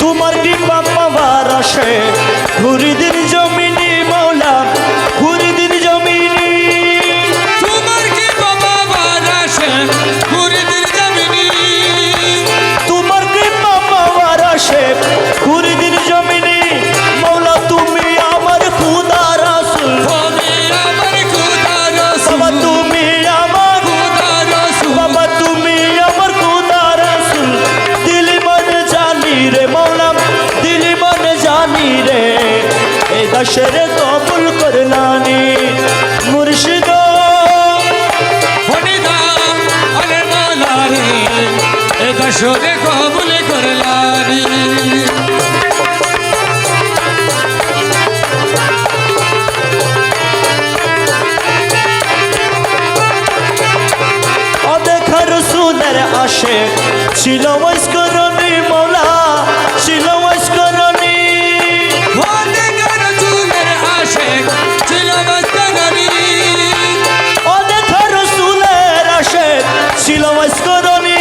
তোমার কৃপা পাওয়ার আশে ঘুরি দিন জমিনি মৌলা ঘুরি দিন জমিনি তোমার কি বাবা বারাসে ঘুরে দিন জমিনি তোমার কৃপা পাওয়ার আশে ঘুরি দিন জমিনি মৌলা তুমি আমার খুদা রাসূল তুমি আমার খুদা রাসূল বাবা তুমি আমার খুদা রাসূল বাবা তুমি আমার খুদা রাসূল দিল মন জানি রে মৌলা দিল মন জানি রে এই দাসের কবুল করলানি মুর্শিদ হনিদা আলে মালা রে এ দশরে কবুল করলানি অদেখা রসুলের আশিক ছিল ওয়াসকরণী মৌলা ছিল ওয়াসকরণী অনেকের চুলের আশিক ছিল মস্তানি অদেখা রসুলের আশিক ছিল ওয়াসকরণী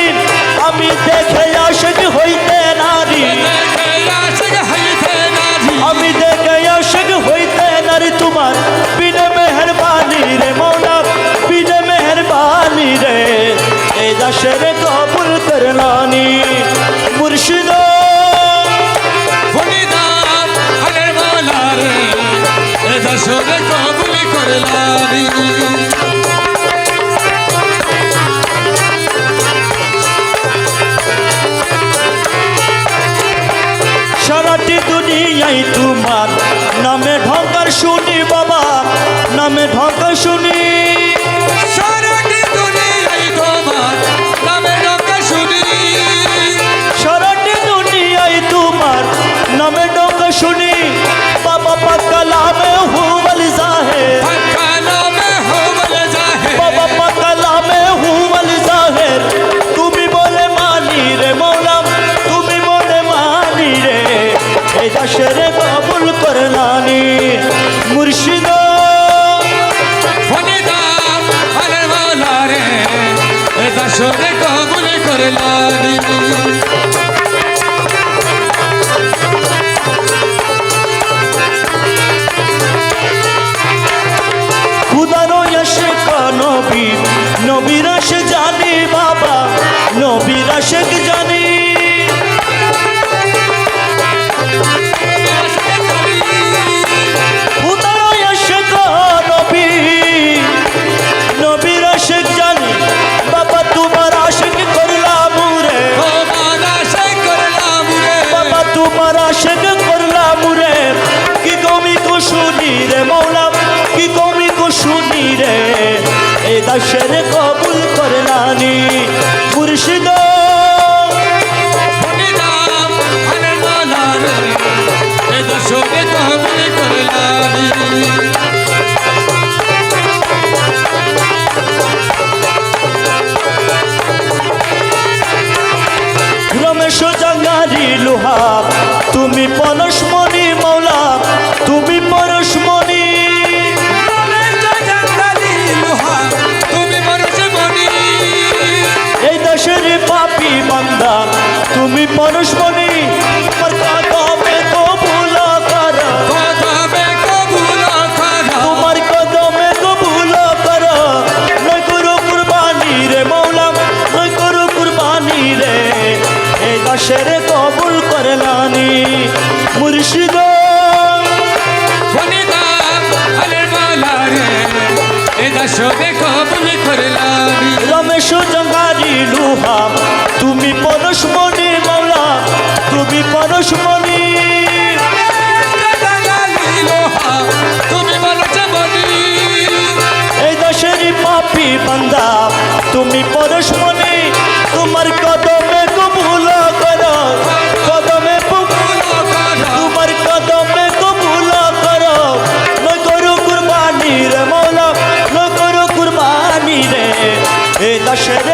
আমি দেখে আশিক হইতে নারী দেখে আশিক হইতে নারী আমি দেখে আশিক হইতে নারী তোমার বিনে মেহরবানি রে মৌলা বিনে মেহরবানি রে এই দাসের কবুল করলানি মুর্শিদ হনিদা আলে মালা রে এ দশরে কবুল করলানি সারাটি দুনিয়ায় তোমার নামে ঢঙ্কার শুনি বাবা নামে ঢঙ্কার শুনি সারাটি দুনিয়ায় তোমার নামে ডাকা শুনি সারাটি দুনিয়ায় তোমার নামে ঢঙ্কার শুনি বাবা পাক্কা লামে হুবল জাহের হক্কা নামে হবল জাহে বাবা পাক্কা লামে হুবল জাহের তুমি বলে মানি রে মৌলা তুমি বলে মানি রে এই দাসের কবুল করলানি মুর্শিদ হনিদা আলে মালা রে এ দশরে কবুল করলানি খুদারো আশিক নবী নবীর আশিক জানি বাবা নবীর আশিক জানি খুদারো আশিক নবী নবীর আশিক জানি বাবা তোমার আশিক করলাম রে তোমার আশায় করলাম রে বাবা তোমার আশিক করলাম রে কি কমি কো শুনি রে মৌলা কি কমি কো শুনি রে এই দাসের কবুল করলানি মুর্শিদ হনিদা আলে মালা রে এ দশরে কবুল করলানি রমেশ জাঙ্গারি লোহা তুমি পরশমণি মৌলা তুমি পরশমণি তুমি মানুষ মনি এই দেশের পাপি বান্দা তুমি পরশমণি তোমার কদমে কবুল কর কদমে কবুল করা তোমার কদমে কবুল কর নয় করো কুরবানি রে মৌলা নয় করো কুরবানি রে এই দেশের কবুল করলানি মুর্শিদ হনিদা আলে মালা রে এ দশরে কবুল করলানি রমেশ জঙ্গারি লোহা তুমি পরশমণি মৌলা তুমি পরশমণি তুমি মানুষ মনি এই দেশের পাপি বান্দা তুমি পরশমণি তোমার কদমে কবুল কর কদমে তোমার কদমে কবুল কর নয় করো কুরবানি রে মৌলা নয় করো কুরবানি রে এই দেশের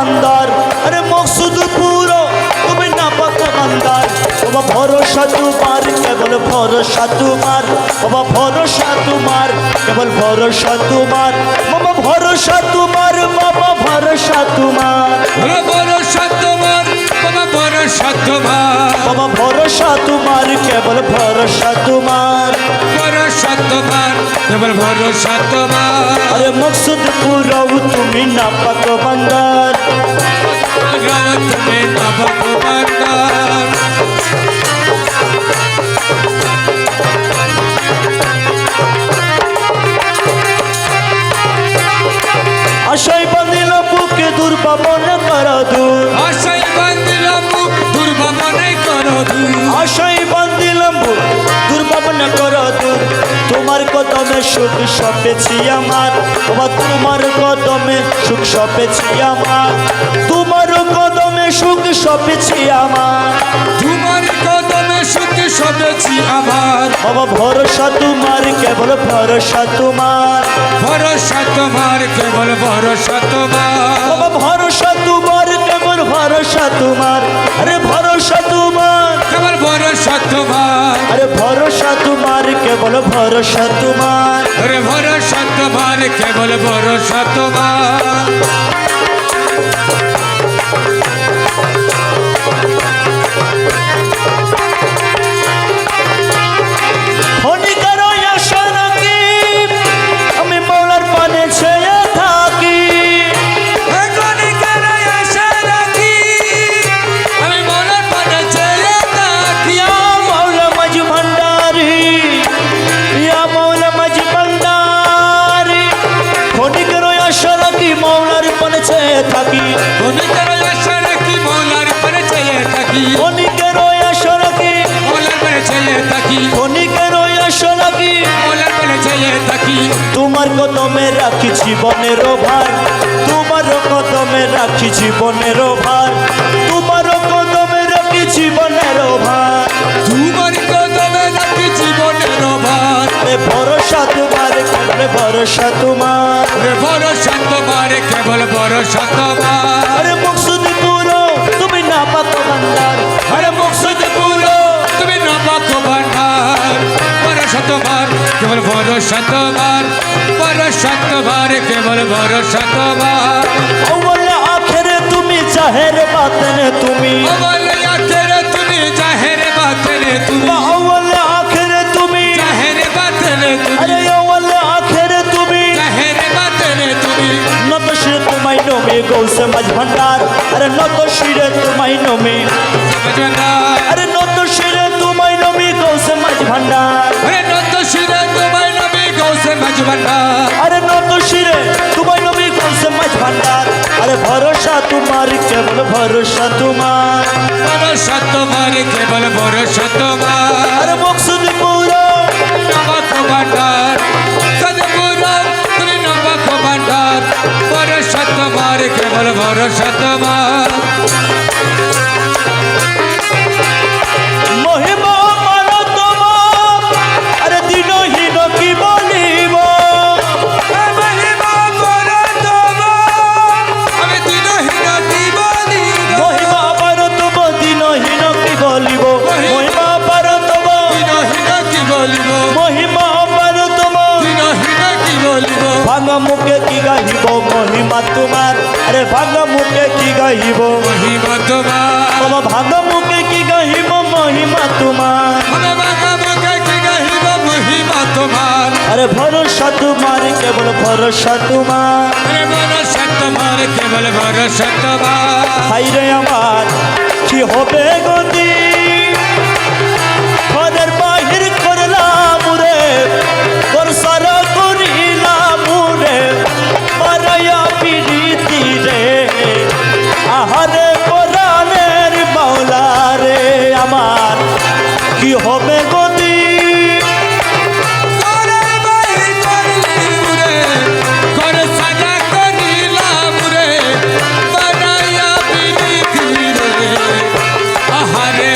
বান্দার আরে মকসুদ পুরো তুমি না পাক বান্দার বাবা ভরসা তোমার কেবল ভরসা তোমার বাবা ভরসা তোমার কেবল ভরসা তোমার বাবা ভরসা তোমার বাবা ভরসা তোমার ভরসা তোমার বাবা ভরসা তোমার বাবা ভরসা তোমার কেবল ভরসা তোমার ভরসা তোমার কেবল ভরসা তোমার আরে মকসুদ পুরো তুমি না পাক বান্দার তুমি না ভগবান আশাই বাঁধিল বুকে দুর্ভাবন কর দূর আশাই বান্দিল মুখ দুর্ভাবনে করো দূর আশাই বাঁধিলাম বুক দুর্ভাবন কর দূর তোমার কদমে সুখ সপেছি আমার বাবা তোমার কদমে সুখ সপেছি আমার তোমার কদমে সুখ সপেছি আমার তোমার কদমে সুখে সবেছি আমার বাবা ভরসা তোমার কেবল ভরসা তোমার ভরসা তোমার কেবল ভরসা তোমার বাবা ভরসা তোমার কেবল ভরসা তোমার আরে ভরসা তোমার কেবল ভরসা তোমার আরে ভরসা তোমার কেবল ভরসা তোমার अरे भरोसा तुम्हारे केवल भरोसा तुम्हार ফোনি করো আশা রাখি আমি মৌলার পানে ছেয়ে থাকি এখনই করে আশা রাখি আমি মনের পানে ছেড়ে থাকি ইয়া মৌলা মাঝ ভান্ডারি ইয়া মৌলা মাঝ ভান্ডারি ফোনি করো আশা রাখি মৌলার পানে ছেয়ে থাকি তুমি করে আশা রাখি মনের পানে ছেড়ে থাকি ফোনি করো আশা রাখি মনের পানে ছেড়ে থাকি ফোনি করো আশা রাখি মনের পানে ছেড়ে থাকি তোমার কদমে রাখি জীবনের ভার তোমার কদমে রাখি জীবনের ভার তোমার কদমে রাখি জীবনের ভার তোমার কদমে রাখি জীবনের ভার আরে ভরসা তোমার কেবল ভরসা তোমার अरे भरोसा तुम्हारे केवल भरोसा तुम्हार আরে মকসুদ পুরো তুমি না পাক বান্দার আরে মকসুদ পুরো তুমি নবাক ভান্ডার ভরসা তোমার কেবল ভরসা তোমার ভরসা তোমার কেবল ভরসা তোমার আউয়াল আখেরে তুমি জাহের বাতেনে তুমি অবল আখেরে তুমি জাহের বাতেনে তুমি আউয়াল আখেরে তুমি জাহের বাতেনে তুমি আরে আউয়াল আখেরে তুমি জাহের বাতেনে তুমি নত শিরে তোমায় নমে গৌসে মাঝ ভান্ডার আরে নত শিরে তোমায় নমে সমঝনা আরে নত শিরে তোমায় নমে গৌসে মাঝ ভান্ডার আরে নত শিরে তোমায় নবী গৌসে মজবন্না আরে নত শিরে তোমায় নমে গৌসে মাঝ ভান্ডার আরে ভরসা তোমার কেবল ভরসা তোমার ভরসা তোমার কেবল ভরসা তোমার আরে মকসুদ পুরো নবাক ভান্ডার সদপুরা তুমি নবাক ভান্ডার ভরসা তোমার কেবল ভরসা তোমার মহিমা মানো তোমার আরে দিনহীন কি বলিব মহিমা করো তোমার আমি দিনহীন কি বলিব মহিমা পারো তব দিনহীন কি বলিব মহিমা পারো তব দিনহীন কি বলিব মহিমা পারো তব দিনহীন কি বলিব ভাঙা মুখে কি গাইব মহিমা তোমার আরে ভাঙা মুখে কি গাইব মহিমা তোমার বাবা ভাঙা মুখে কি গাইব মহিমা তোমার আমি বাবা মুখে কি গাহিব মহিমা তোমার আরে ভরসা তোমার কেবল ভরসা তোমার আরে ভরসা তোমার কেবল ভরসা তোমার হাইরে আমার কি হবে গতি ঘরের বাহির করলাম রে বর্ষারা করিলাম রে মারাইয়া পিড়িতি রে আহারে কোরআনের মাওলা রে আমার কি হবে গতি করে বাহির করলিম রে করে সাজা করিলাম রে বানাইয়া বিধি রে আহারে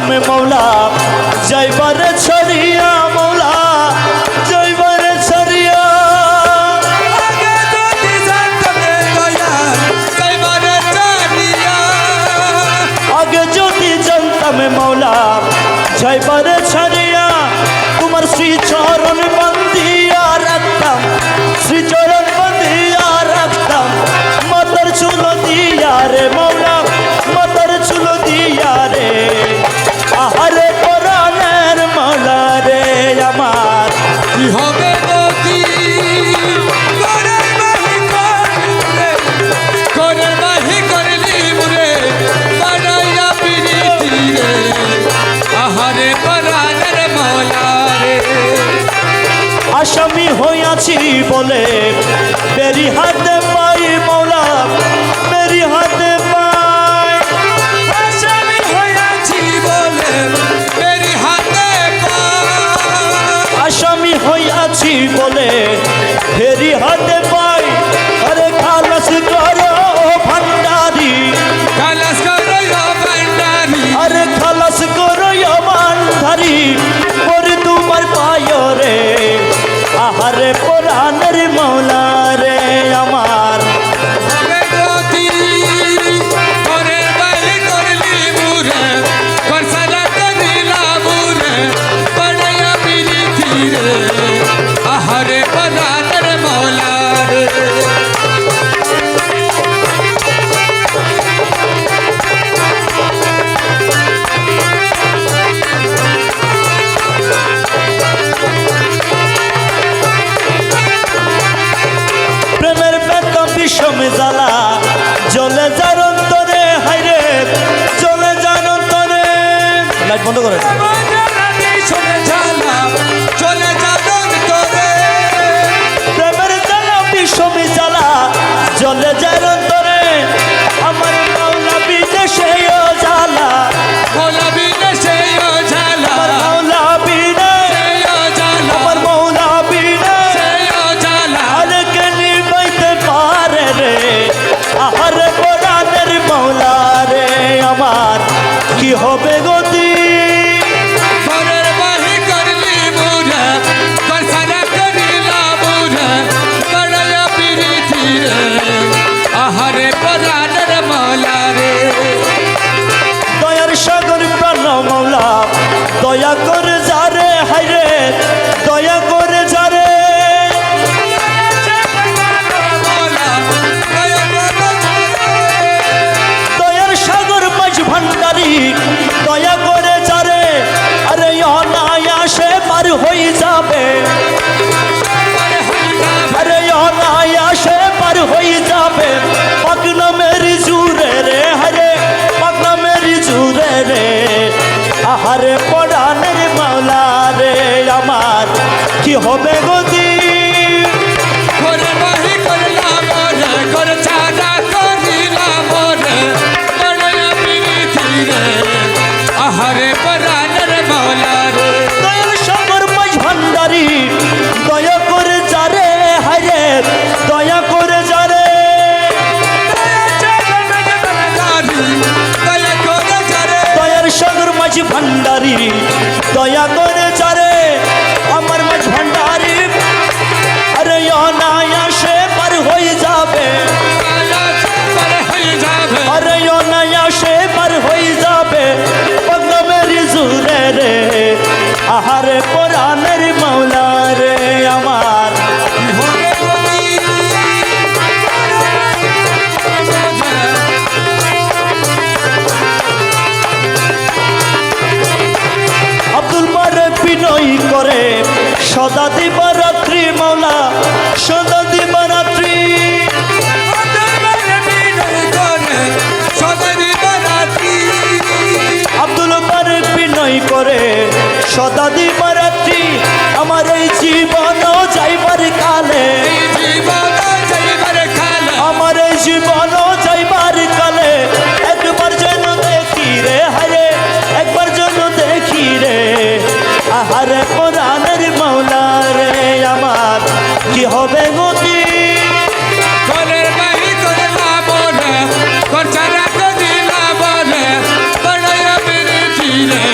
জানতাম মৌলা যাইবারে ছড়িয়া মৌলা যাইবারে ছড়িয়া আগে যদি জানতাম রে দয়াল যাইবারে ছাড়িয়া আগে যদি জানতাম মৌলা যাইবারে ছড়িয়া তোমার শ্রীচরণ বন্দিয়া রাখতাম শ্রীচরণ বন্দিয়া রাখতাম মাতার চুলো দিয়া রে মৌলা মাতার চুলো দিয়া রে আহারে কোরআনের মৌলা রে আমার কি হবে গতি করের বাহি করলি মুরে বাড়াইয়া পিরিতি রে আহারে পরাণের মৌলা রে আসামি হইয়াছি বলে বেরি হাতে পাই মৌলা বেরি হাতে পাই আসামি হইয়াছি বলে মেরি হাতে আসামি হইয়াছি বলে বেরি হাতে পাই আরে খালাস করো ও ভান্ডারি কালাস করো ভান্ডারি আরে খালাস করো ও ভান্ডারি পরে তোমার পায় রে আহারে কোরআনের মৌলা রে আমার হবে গতি করের বাহি করলি মুরে করসালা করিলা মুরে বাড়াইয়া পিরিতি রে আহারে পরাণের মৌলা রে প্রেমের বেদনা বিষম জ্বালা জ্বলে যার অন্তরে হাইরে জ্বলে যার অন্তরে লাইট বন্ধ করে চলে জ্বালা চলে যাদন তোরে প্রেমের জ্বালা বিষম জ্বালা জ্বলে যার অন্তরে আমার মাওলা বিদেশে ও জ্বালা মৌলা বিনে সেই জ্বালা আমার মাওলা বিনে সেই জ্বালা আমার মাওলা বিনে সেই জ্বালা আরে কেনি বইতে পারে রে আহারে কোরআনের মৌলা রে আমার কি হবে গতি করের বাহি করলি মুরে করসালা করিলা মুরে বাড়াইয়া পিরিতি রে আহারে পরাণের মৌলা রে দয়ার সাগর প্রাণ মৌলা দয়া করে যারে হাইরে দয়া করে যারে মৌলা দয়া করো দয়ার সাগর মাঝ ভান্ডারি দয়া করে যারে আরে অনায়াসে পার হয়ে যাবে আরে অনায়াসে পার হয়ে যাবে পাকনা মেরি জুড়ে রে হরে পাকনা মেরি জুড়ে রে আহারে পড়ানের মাওলা রে আমার কি হবে গতি করের বাহি করলা মোরে কর ছাড়া করিলা মোরে বাড়াইয়া পিরিতি রে আহারে পরাণের মৌলা রে দয়ার সাগর মাঝ ভান্ডারি দয়া করে যারে হারে দয়া করে যারে দয়া করে যারে দয়ার সাগর মাঝ ভান্ডারি দয়া করে যারে আমার মাঝ ভান্ডারি আরে অনায়াসে পার হয়ে যাবে হয়ে যাবে আরে অনায়াসে পার হয়ে যাবে পাগলা মেরি জুড়ে রে আহারে কোরআনের মৌলা রে আমার আব্দুল মারেক বিনয় করে সদা দিবারাত্রি মৌলা সদা দিবারাত্রি আব্দুল মারেক বিনয় করে সদা দিবারাত্রি আমার এই জীবন যাইবার কালে আমার এই জীবন যাইবার কালে একবার যেন দেখি রে হারে একবার যেন দেখি রে আহারে কোরআনের মৌলা রে আমার কি হবে গতি করের বাহি করলা মোরে কর ছাড়া করিলা মোরে বাড়াইয়া পিরিতি রে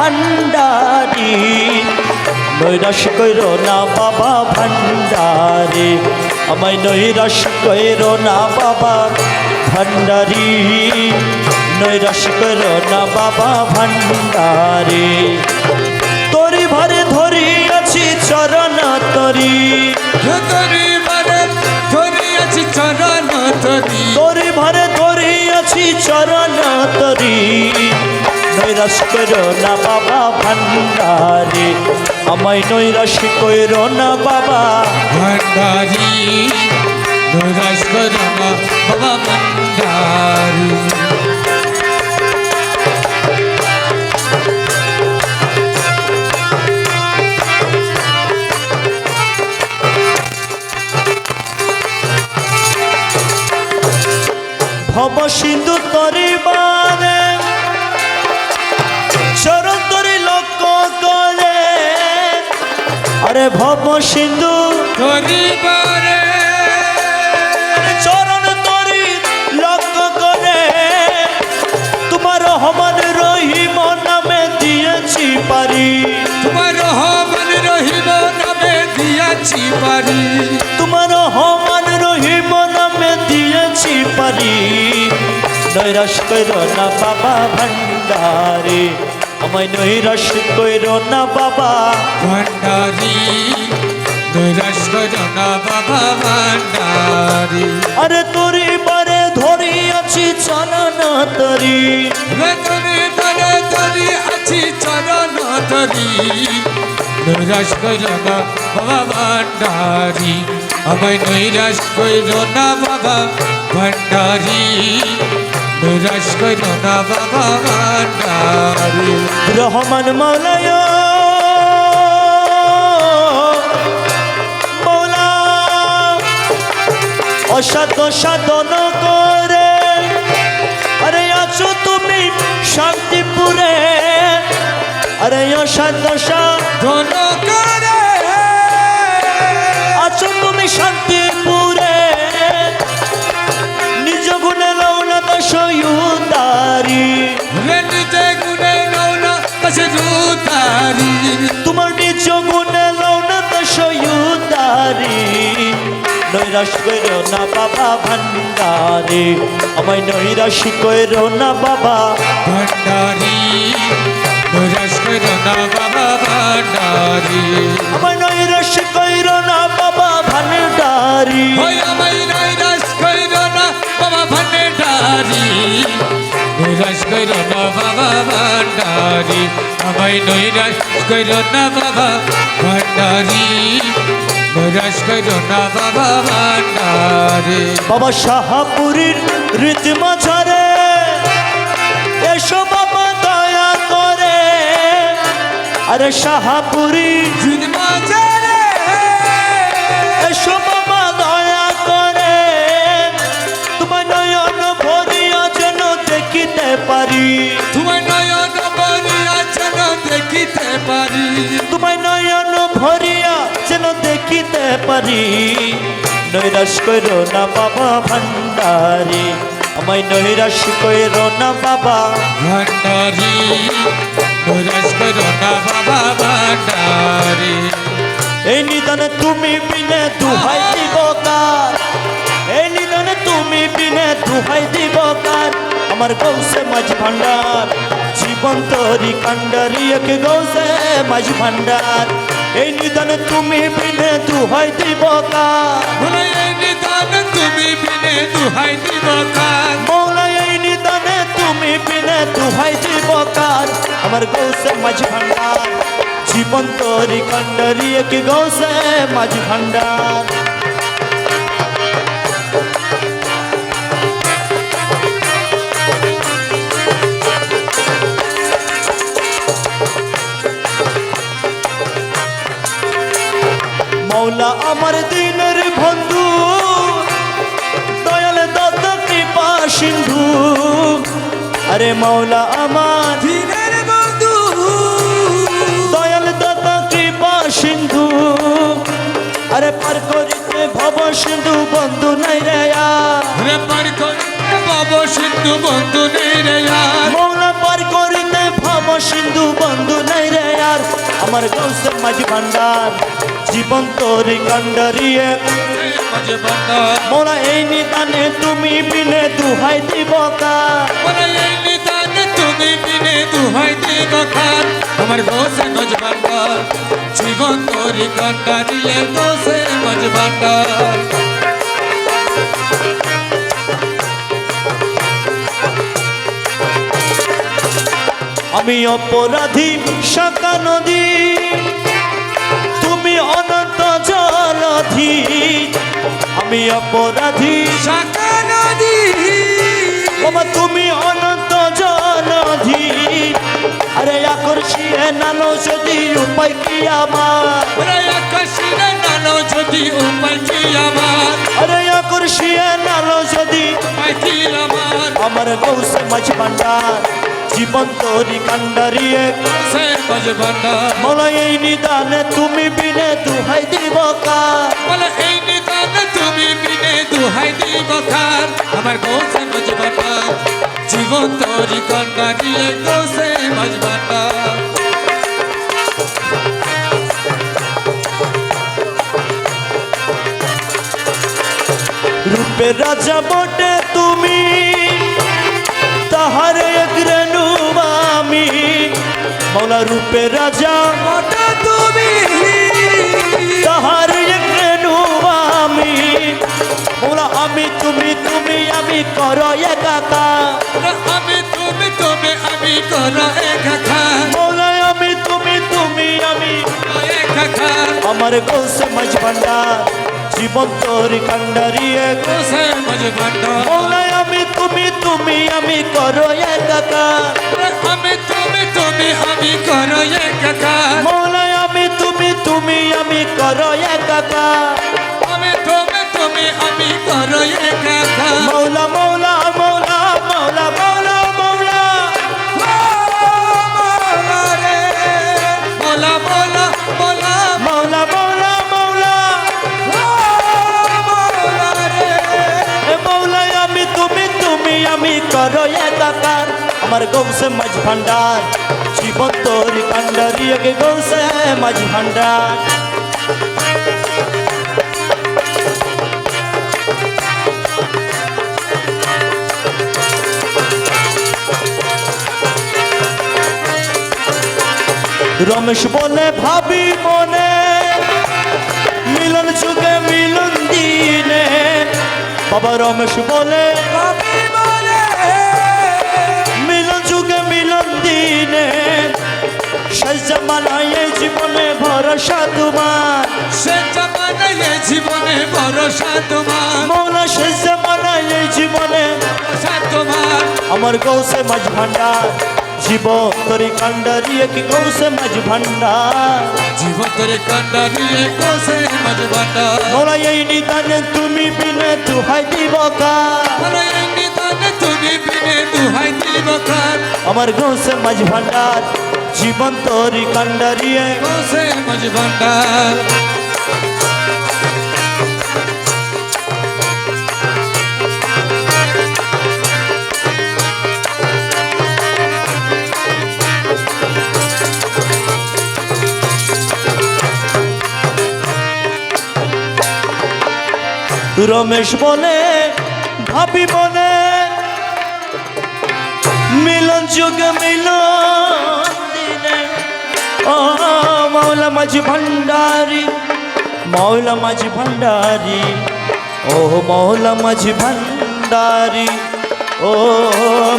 ভান্ডারি নৈরাশ কইরো না বাবা ভান্ডারি আমায় নৈরাশ কইরো না বাবা ভান্ডারি নৈরাশ কইরো না বাবা ভান্ডারি তরি ভারে ধরি আছি চরণ তরি তোরি বারে তোরি আছি চরণ তোরি তরি ভারে ধরি আছি চরণ তরি নৈরাশ কইরো না বাবা ভান্ডারি আমায় নৈরাশ কইরো না বাবা ভান্ডারি নৈরাশ করো না বাবা ভান্ডারি ভব সিন্ধু তরিবারে চরণ তরি লক্ষ্য করে আরে ভব সিন্ধু তোরি বারে চরণ তরি লক্ষ্য করে তোমার রহমান রহিম নামে দিয়েছি পারি তোমার রহমান রহিম নামে দিয়াছি পারি তোমার রহমান রহিম নামে দিয়েছি পারি নৈরাশ কইরো না বাবা ভান্ডারি আমায় নৈরাশ কইরো না বাবা ভান্ডারি নৈরাশ করো না বাবা ভান্ডারি আরে তোরি বারে ধরি আছি চরণ তরি তোরি বারে তোরি আছি চরণ তোরি নৈরাশ করো না বাবা ভান্ডারি আমায় নৈরাশ করো না বাবা ভান্ডারি নৈরাশ করো না বাবা ভান্ডারি রহমান মাওলায় মৌলা অসাধ্য সাধন করে আরে আছো তুমি শান্তিপুরে আরে অসাধ্য ধন করে আছো তুমি শান্তিপুরে নিজ গুণে লৌনা দশয়ুদারি নিজে গুণে নৌনা কাছে জুতারি তোমার নিজ গুণে লৌনা দশয়ুদারি নৈরাশ কইরো না বাবা ভান্ডারি আমায় নৈরাশ কইরো না বাবা ভান্ডারি নৈরাশ করো না বাবা ভান্ডারি আমায় নৈরাশ কইরো না বাবা ভান্ডারি ওই আমায় নৈরাশ করো না বাবা ভান্ডারি নৈরাশ করো না বাবা ভান্ডারি আমায় নৈরাশ করো না বাবা ভান্ডারি নৈরাশ করো না বাবা ভান্ডারি বাবা শাহাপুরীর রীতি মাঝারে এসো বাবা দয়া করে আরে শাহাপুরী যদি মাঝারে এসো বাবা দয়া করে তোমার নয়ন ভরিয়া যেন দেখিতে পারি তোমার নয়ন বলিয়া যেন দেখিতে পারি তোমায় নয়ন ভরিয়া যেন দেখিতে পারি নৈরাশ কইরো না বাবা ভান্ডারি আমায় নৈরাশ কইরো না বাবা ভান্ডারি নৈরাশ করো না বাবা ভান্ডারি এই নিদানে তুমি বিনে দুহাই দিব কার এই নিদানে তুমি বিনে দুহাই দিব কার আমার গৌসে মাঝ ভান্ডার জীবন তরি কান্ডারি এক গৌসে মাঝ ভান্ডার এই নিদানে তুমি বিনে দুহাই দিব কার বলে এই নিদান তুমি বিনে দুহাই দিব কার মৌলা এই নিদানে তুমি বিনে দুহাই দিব কার আমার গৌসে মাঝ ভান্ডার জীবন তরি কান্ডারি এক গৌসে মাঝ ভান্ডার মৌলা আমার দিনের বন্ধু দয়াল দত্ত কৃপা সিন্ধু আরে মৌলা আমার দিনের বন্ধু দয়াল দত্ত কৃপা সিন্ধু আরে পার করিতে ভব সিন্ধু বন্ধু নাই রে আর। রে পার করে বাবা সিন্ধু বন্ধু নেই রে আর মৌলা পার করিতে ভব সিন্ধু বন্ধু নাই রে আর আমার গৌসে মাঝি ভান্ডার জীবন তোরি কান্ডারিয়ে মাঝে ভান্ডার মোরা এই নিদানে তুমি বিনে দুহাই দিব কার বলে এই নিদানে তুমি বিনে দুহাই দিব কার আমার গোসে মাঝে ভান্ডার জীবন তোরি কান্ডারিয়ে গোসে মাঝে ভান্ডার আমি অপরাধী শাখা নদী তুমি অনন্ত জলধি আমি অপরাধী শাখা নদী বাবা তুমি অনন্ত জলধি আরে আকর্ষিয়ে নানো যদি উপায় কি আমার বলে আকাশে নানো যদি উপায় কি আমার আরে আকর্ষিয়ে নানো যদি উপায় কি আমার গৌসে মাঝ ভান্ডার জীবন তোরি কান্ডারিয়ে গোসে মাঝে ভান্ডার মোলা এই নিদানে তুমি বিনে দুহাই দিব কার বলে এই নিদানে তুমি বিনে দুহাই দিব কার আমার গোসে মাঝে ভান্ডার জীবন তোরি কান্ডারিয়ে গোসে মাঝে ভান্ডার রূপের রাজা বটে তুমি তাহার এক রেণু আমি মৌলা রূপের রাজা ওটা তুমি তাহার এক রেণু আমি মৌলা আমি তুমি তুমি আমি কর একাকার আমি তুমি তুমি আমি করো একাকার মৌলা আমি তুমি তুমি আমি একাকার আমার গৌসে মাঝ ভান্ডার জীবন তোর কান্ডারিয়ে গোসে মাঝে ভান্ডার মৌলা আমি তুমি তুমি আমি কর একাকার আমি তুমি তুমি আমি করো একাকার মৌলা আমি তুমি তুমি আমি কর একাকার আমি তুমি তুমি আমি করো একাকার মৌলা মৌলা মৌলা মৌলা মৌলা মৌলা মোলা রে মোলা মোলা মোলা মৌলা মৌলা মৌলা মোলা রে এ মৌলা আমি তুমি তুমি আমি কর একাকার আমার গৌসে মাঝ ভান্ডার জীবন তোর কান্ডারিয়ে গৌসে মাঝ ভান্ডার রমেশ বলে ভাবি মনে মিলন যুগে মিলন দিনে বাবা রমেশ বলে কবি বলে মিলন যুগে মিলন দিনে শেষ জামানায় এই জীবনে ভরসা তোমার সে জামানায় জীবনে ভরসা তোমার মৌলা শেষ জামানায় এই জীবনে ভরসা তোমার আমার গৌসে মাঝ ভান্ডার জীবন তরি কান্ডারিয়ে কি গৌসে মাঝ ভান্ডার জীবন তোরে কান্ডারিয়ে গোসে মাঝে ভান্ডার মৌলা এই নিদানে তুমি বিনে দুহাই দিব কার বলে এই নিদানে তুমি বিনে দুহাই দিব কার আমার গৌসে মাঝ ভান্ডার জীবন তরি কান্ডারিয়ে গোসে মাঝে ভান্ডার রমেশ বলে ভাবি বলে মিলন যুগ মিলন দিনে ও মৌলা মাঝ ভান্ডারি মৌলা মাঝ ভান্ডারি ও মৌলা মাঝ ভান্ডারি ও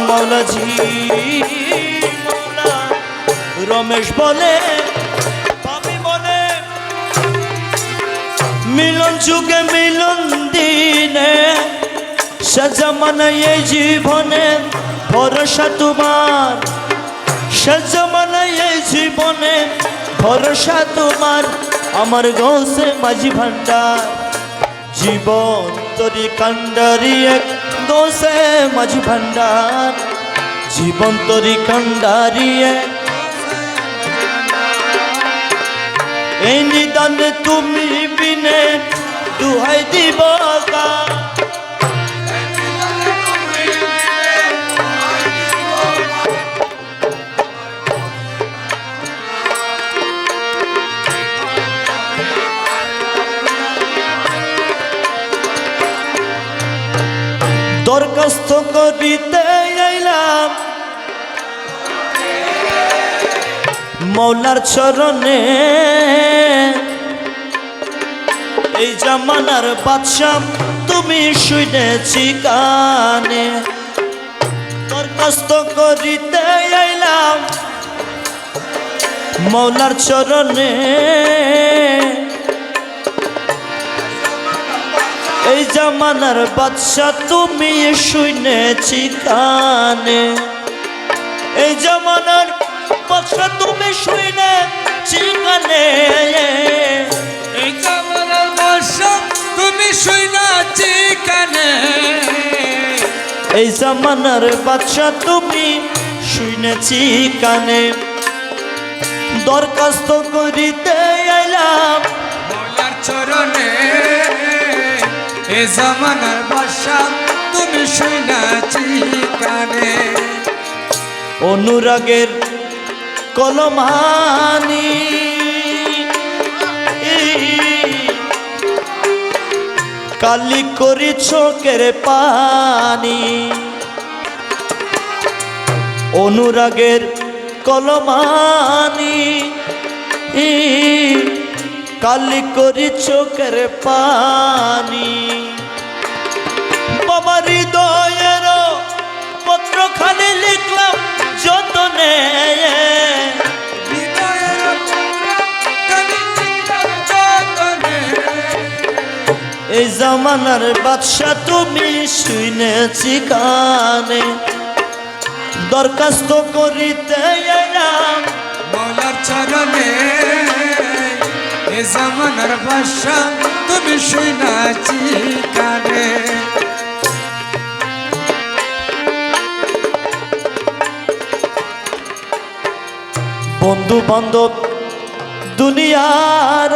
মৌলা জি মৌলা রমেশ বলে ভাবি বলে মিলন যুগে মিলন দিনে সজমানায় এই জীবনে ভরসা তোমার সজমানায় এই জীবনে ভরসা তোমার আমার গৌসে মাঝি ভান্ডার জীবন তরি কান্ডারি এক গৌসে মাঝি ভান্ডার জীবন তরি কান্ডারি এক এই নিদানে তুমি বিনে দুহাই দিব কার দরখাস্ত করিতে আইলাম মৌলার চরণে এই জামানার বাদশাহ তুমি শুনেছি কানে দরখাস্ত করিতে আইলাম মৌলার চরণে এই জামানার বাদশাহ তুমি শুনেছি কানে এই জামানার বাদশাহ তুমি শুনেছি কানে এই জামানার বাদশাহ তুমি শুনেছি কানে এই জামানার বাদশাহ তুমি শুনেছি কানে দরখাস্ত করিতে আইলাম মৌলার চরণে এই জামানার বাদশাহ তুমি শুনেছি কানে অনুরাগের কলমানি কালি করি চোখের পানি অনুরাগের কলমানি কালি করি চোখের পানি বাবা হৃদয়ের পত্রখানি লিখলাম যতনে এই জামানার বাদশাহ তুমি শুনেছি কানে দরখাস্ত করিতে এলাম মৌলার চরণে এ জামানার বাদশাহ তুমি শুনেছি কানে বন্ধু বান্ধব দুনিয়ার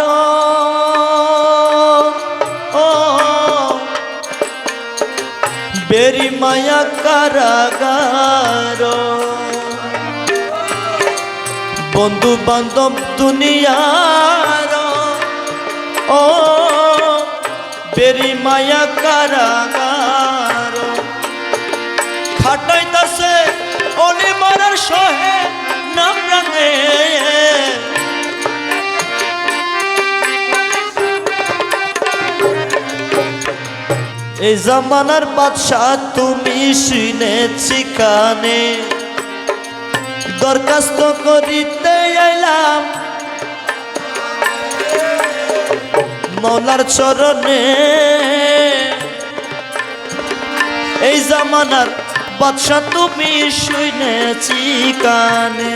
বেরি মায়া কারাগার বন্ধু বান্ধব দুনিয়ার বেরি মায়া কারাগার খাটাইতাছে অলি মারার সহে না প্রাণে এই জামানার বাদশাহ তুমি শুনেছি কানে দরখাস্ত করিতে আইলাম মৌলার চরণে এই জামানার বাদশাহ তুমি শুনেছি কানে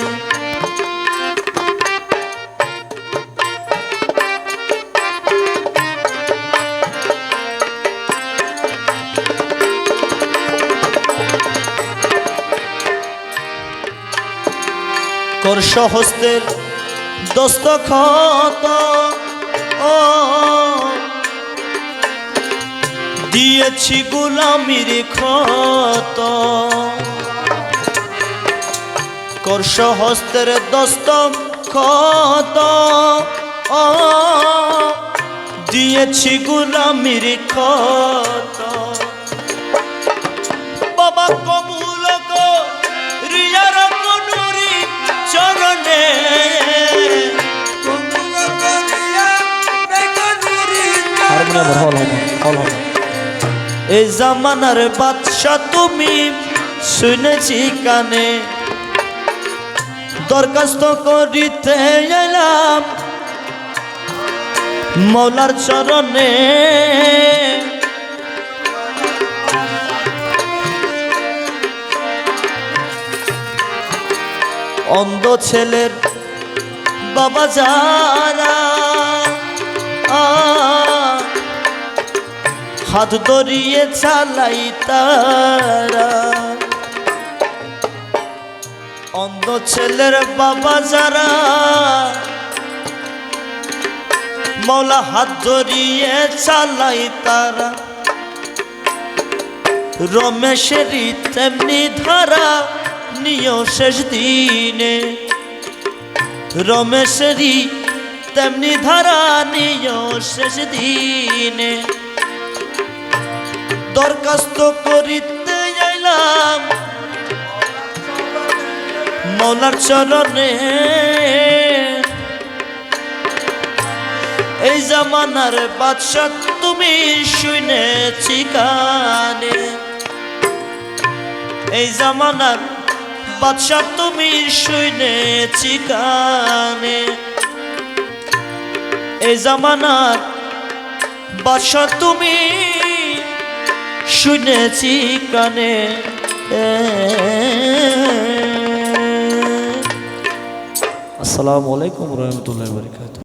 করশ হস্তের দস্তখত দিয়েছি গোলামির ক্ষত করশ হস্তের দস্তখত দিয়েছি গোলামির ক্ষত বাবা কবুল গো রিয়ার কনুরি চরণে এই জামানার বাদশাহ তুমি শুনেছি কানে দরখাস্ত করিতে এলাম মৌলার চরণে অন্ধ ছেলের বাবা যারা হাত ধরিয়ে চালাই তারা অন্ধ ছেলের বাবা যারা মৌলা হাত ধরিয়ে চালাই তারা রমেশেরই তেমনি ধারা নিয় শেষ দিনে রমেশেরই তেমনি ধারা নিয় শেষ দিনে দরখাস্ত করিতে আইলাম মৌলার চরণে এই জামানার বাদশা তুমি শুনেছি কানে এই জামানার বাদশা তুমি শুনেছি কানে এই জামানার বাদশা তুমি শুনেছি কানে আসসালামু আলাইকুম ওয়া রাহমাতুল্লাহি ওয়া বারাকাতুহু।